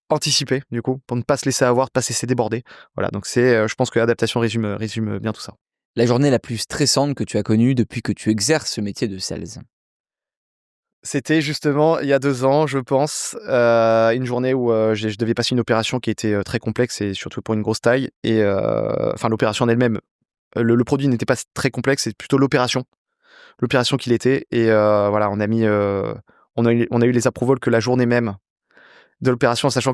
anticiper du coup, pour ne pas se laisser avoir, pas se laisser déborder. Voilà, donc je pense que l'adaptation résume bien tout ça. La journée la plus stressante que tu as connue depuis que tu exerces ce métier de sales? C'était justement il y a 2 ans, je pense, une journée où, je devais passer une opération qui était, très complexe et surtout pour une grosse taille et enfin l'opération en elle-même, le produit n'était pas très complexe, c'est plutôt l'opération qu'il était et voilà, on a eu les approvals que la journée même de l'opération, sachant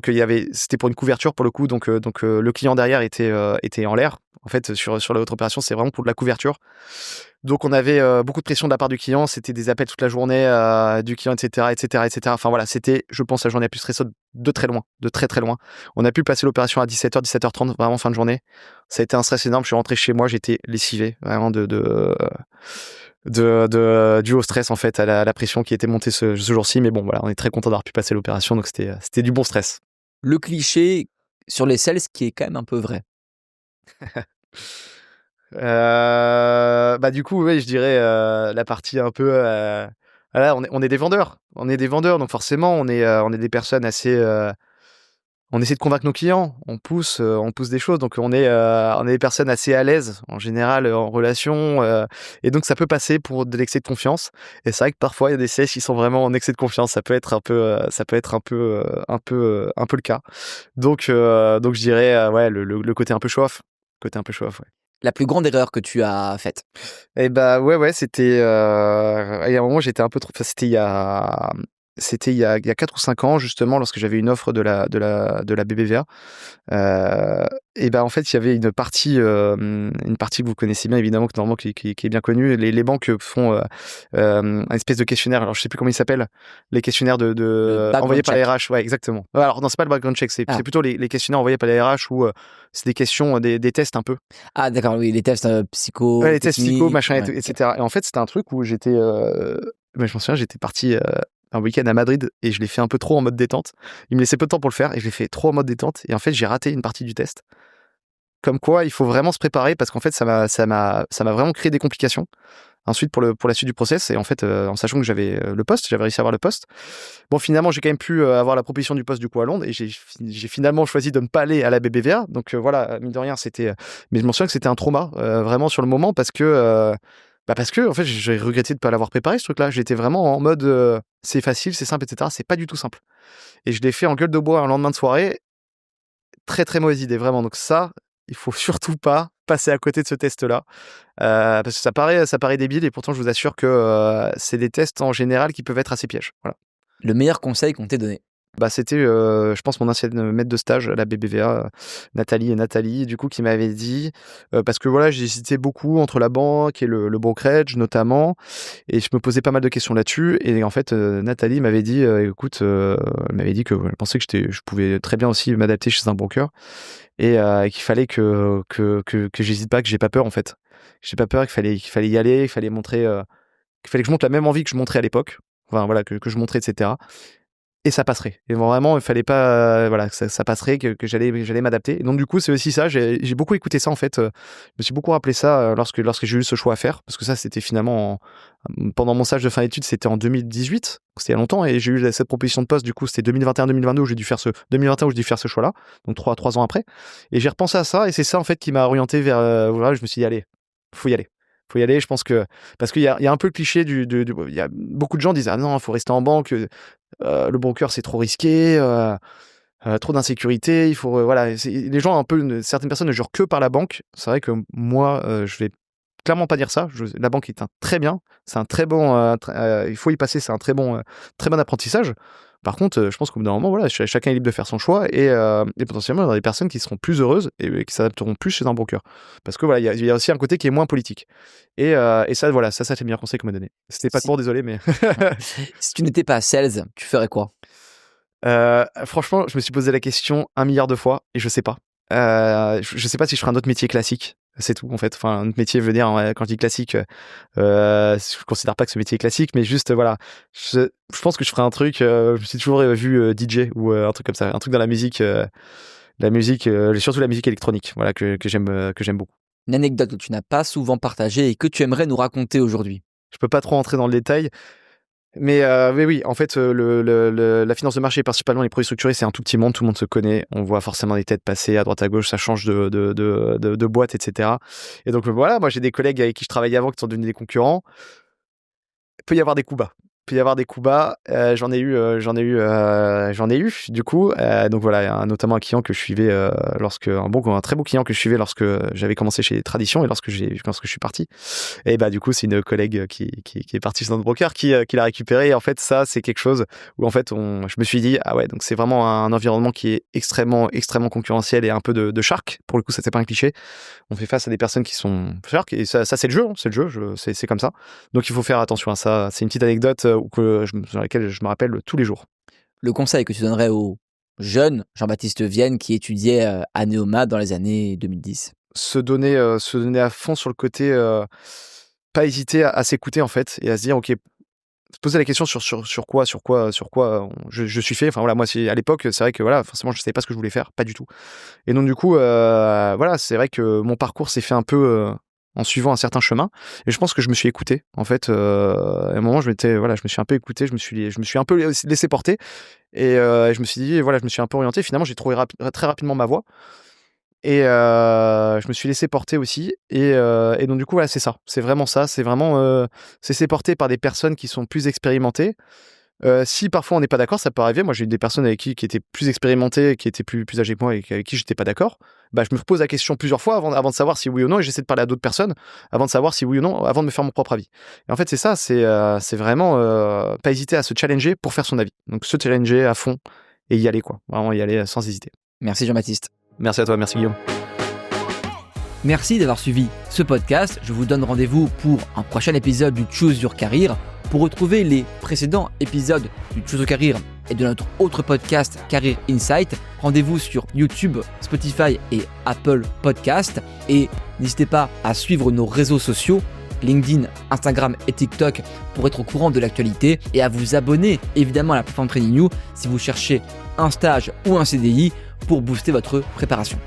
c'était pour une couverture pour le coup, donc le client derrière était en l'air. En fait, sur l'autre opération, c'est vraiment pour de la couverture. Donc on avait beaucoup de pression de la part du client, c'était des appels toute la journée du client, etc., etc., etc. Enfin voilà, c'était, je pense, la journée la plus stressante de très loin, de très très loin. On a pu passer l'opération à 17h, 17h30, vraiment fin de journée. Ça a été un stress énorme. Je suis rentré chez moi, j'étais lessivé, vraiment dû au stress en fait, à la pression qui était montée ce jour-ci. Mais bon, voilà, on est très content d'avoir pu passer l'opération, donc c'était du bon stress. Le cliché sur les sales qui est quand même un peu vrai? Bah du coup, ouais, je dirais la partie un peu. Voilà, on est des vendeurs. On est des vendeurs, donc forcément, on est des personnes assez. On essaie de convaincre nos clients. On pousse des choses. Donc on est des personnes assez à l'aise en général en relation, et donc ça peut passer pour de l'excès de confiance. Et c'est vrai que parfois il y a des sales qui sont vraiment en excès de confiance. Ça peut être un peu, un peu le cas. Donc je dirais ouais le côté un peu show off, ouais. La plus grande erreur que tu as faite? Et bah, ouais, c'était, il y a un moment, j'étais un peu trop enfin, c'était il y a 4 ou 5 ans, justement, lorsque j'avais une offre de la BBVA. Et bah, en fait, il y avait une partie que vous connaissez bien, évidemment, que normalement qui est bien connue. Les banques font, un espèce de questionnaire. Alors, je sais plus comment il s'appelle. Les questionnaires Le envoyés background par les check. RH. Ouais, exactement. Alors non, c'est pas le background check, c'est Ah. plutôt les questionnaires envoyés par les RH où, c'est des questions, des tests un peu. Ah d'accord, oui, les tests, Ouais, les tests psycho, psychotechniques, machin, ouais, et OK. cetera. Et en fait, c'était un truc où bah, je m'en souviens, j'étais parti un week-end à Madrid et je l'ai fait un peu trop en mode détente. Il me laissait peu de temps pour le faire et je l'ai fait trop en mode détente. Et en fait, j'ai raté une partie du test. Comme quoi, il faut vraiment se préparer parce qu'en fait, ça m'a vraiment créé des complications. Ensuite, pour la suite du process, et en fait, en sachant que j'avais réussi à avoir le poste. Bon, finalement, j'ai quand même pu avoir la proposition du poste du coup à Londres et j'ai finalement choisi de ne pas aller à la BBVA. Donc voilà, mine de rien, mais je m'en souviens que c'était un trauma vraiment sur le moment parce que en fait, j'ai regretté de ne pas l'avoir préparé ce truc-là. J'étais vraiment en mode c'est facile, c'est simple, etc. C'est pas du tout simple. Et je l'ai fait en gueule de bois un lendemain de soirée. Très très mauvaise idée, vraiment. Donc ça, il faut surtout pas passer à côté de ce test-là. Parce que ça paraît débile et pourtant je vous assure que, c'est des tests en général qui peuvent être assez pièges. Voilà. Le meilleur conseil qu'on t'ait donné? Bah, c'était, je pense mon ancienne maître de stage à la BBVA, Nathalie du coup qui m'avait dit, parce que voilà, j'hésitais beaucoup entre la banque et le brokerage notamment et je me posais pas mal de questions là-dessus et en fait, Nathalie m'avait dit, écoute, elle m'avait dit que elle pensait que je pouvais très bien aussi m'adapter chez un broker et qu'il fallait que j'hésite pas, que j'ai pas peur en fait. J'ai pas peur, qu'il fallait y aller, qu'il fallait que je montre la même envie que je montrais à l'époque, enfin voilà, que je montrais et cetera. et ça passerait. Et vraiment, il fallait pas, voilà, que ça passerait, que j'allais m'adapter. Et donc du coup, c'est aussi ça. J'ai beaucoup écouté ça en fait. Je me suis beaucoup rappelé ça lorsque j'ai eu ce choix à faire, parce que ça, c'était finalement pendant mon stage de fin d'études, c'était en 2018. C'était il y a longtemps, et j'ai eu cette proposition de poste. Du coup, c'était 2021-2022 où j'ai dû faire ce 2021 où j'ai dû faire ce choix-là. Donc 3 ans après. Et j'ai repensé à ça, et c'est ça en fait qui m'a orienté vers. Voilà, je me suis dit allez, faut y aller. Faut y aller, je pense que parce qu'il y a un peu le cliché il y a beaucoup de gens disent ah non, il faut rester en banque, le broker c'est trop risqué, trop d'insécurité, il faut voilà, les gens un peu certaines personnes ne jurent que par la banque. C'est vrai que moi je vais clairement pas dire ça. La banque est très bien, c'est un très bon il faut y passer, c'est un très bon apprentissage. Par contre, je pense qu'au bout d'un moment, voilà, chacun est libre de faire son choix, et potentiellement, il y aura des personnes qui seront plus heureuses et qui s'adapteront plus chez un broker. Parce que voilà, il y a aussi un côté qui est moins politique. Et ça, voilà, ça c'est le meilleur conseil qu'on m'a donné. C'était pas court, désolé, mais Si tu n'étais pas sales, tu ferais quoi? franchement, je me suis posé la question 1 milliard de fois et je sais pas. Je sais pas si je ferai un autre métier classique. C'est tout en fait. Enfin, un autre métier, je veux dire, quand je dis classique, je considère pas que ce métier est classique, mais juste voilà, je pense que je ferai un truc. Je me suis toujours vu DJ ou un truc comme ça, un truc dans la musique, surtout la musique électronique, voilà que j'aime beaucoup. Une anecdote que tu n'as pas souvent partagée et que tu aimerais nous raconter aujourd'hui? Je peux pas trop rentrer dans le détail. Mais oui, en fait, la finance de marché, principalement les produits structurés, c'est un tout petit monde, tout le monde se connaît. On voit forcément des têtes passer à droite à gauche, ça change de boîte, etc. Et donc voilà, moi j'ai des collègues avec qui je travaillais avant qui sont devenus des concurrents. Il peut y avoir des coups bas. J'en ai eu du coup. Donc voilà, notamment un client que je suivais un très beau client que je suivais lorsque j'avais commencé chez Tradition et lorsque je suis parti. Et bah du coup, c'est une collègue qui est partie chez notre broker qui l'a récupéré. Et en fait, ça, c'est quelque chose où en fait, je me suis dit ah ouais, donc c'est vraiment un environnement qui est extrêmement concurrentiel et un peu de shark. Pour le coup, ça c'est pas un cliché. On fait face à des personnes qui sont shark et ça c'est le jeu, c'est comme ça. Donc il faut faire attention à ça. C'est une petite anecdote sur laquelle je me rappelle tous les jours. Le conseil que tu donnerais au jeune Jean-Baptiste Vienne qui étudiait à Neoma dans les années 2010? Se donner à fond sur le côté, pas hésiter à s'écouter en fait et à se dire ok, se poser la question sur quoi je suis fait. Enfin voilà, moi à l'époque c'est vrai que voilà, forcément je savais pas ce que je voulais faire, pas du tout. Et donc du coup voilà, c'est vrai que mon parcours s'est fait un peu en suivant un certain chemin, et je pense que je me suis écouté en fait. À un moment je me suis un peu écouté, je me suis un peu laissé porter, et je me suis dit voilà, je me suis un peu orienté. Finalement j'ai trouvé très rapidement ma voie, et je me suis laissé porter aussi, et donc du coup voilà, c'est ça, c'est vraiment ça, c'est vraiment se laisser porter par des personnes qui sont plus expérimentées. Si parfois on n'est pas d'accord, ça peut arriver. Moi j'ai eu des personnes avec qui étaient plus expérimentées, qui étaient plus âgées que moi et avec qui j'étais pas d'accord. Bah je me pose la question plusieurs fois avant de savoir si oui ou non, et j'essaie de parler à d'autres personnes avant de savoir si oui ou non, avant de me faire mon propre avis. Et en fait c'est ça, c'est vraiment pas hésiter à se challenger pour faire son avis. Donc se challenger à fond et y aller quoi, vraiment y aller sans hésiter. Merci Jean-Baptiste. Merci à toi, merci Guillaume. Merci d'avoir suivi ce podcast. Je vous donne rendez-vous pour un prochain épisode du Choose Your Career. Pour retrouver les précédents épisodes du Choose Your Career et de notre autre podcast Career Insight, rendez-vous sur YouTube, Spotify et Apple Podcast. Et n'hésitez pas à suivre nos réseaux sociaux, LinkedIn, Instagram et TikTok, pour être au courant de l'actualité, et à vous abonner évidemment à la plateforme Training You si vous cherchez un stage ou un CDI pour booster votre préparation.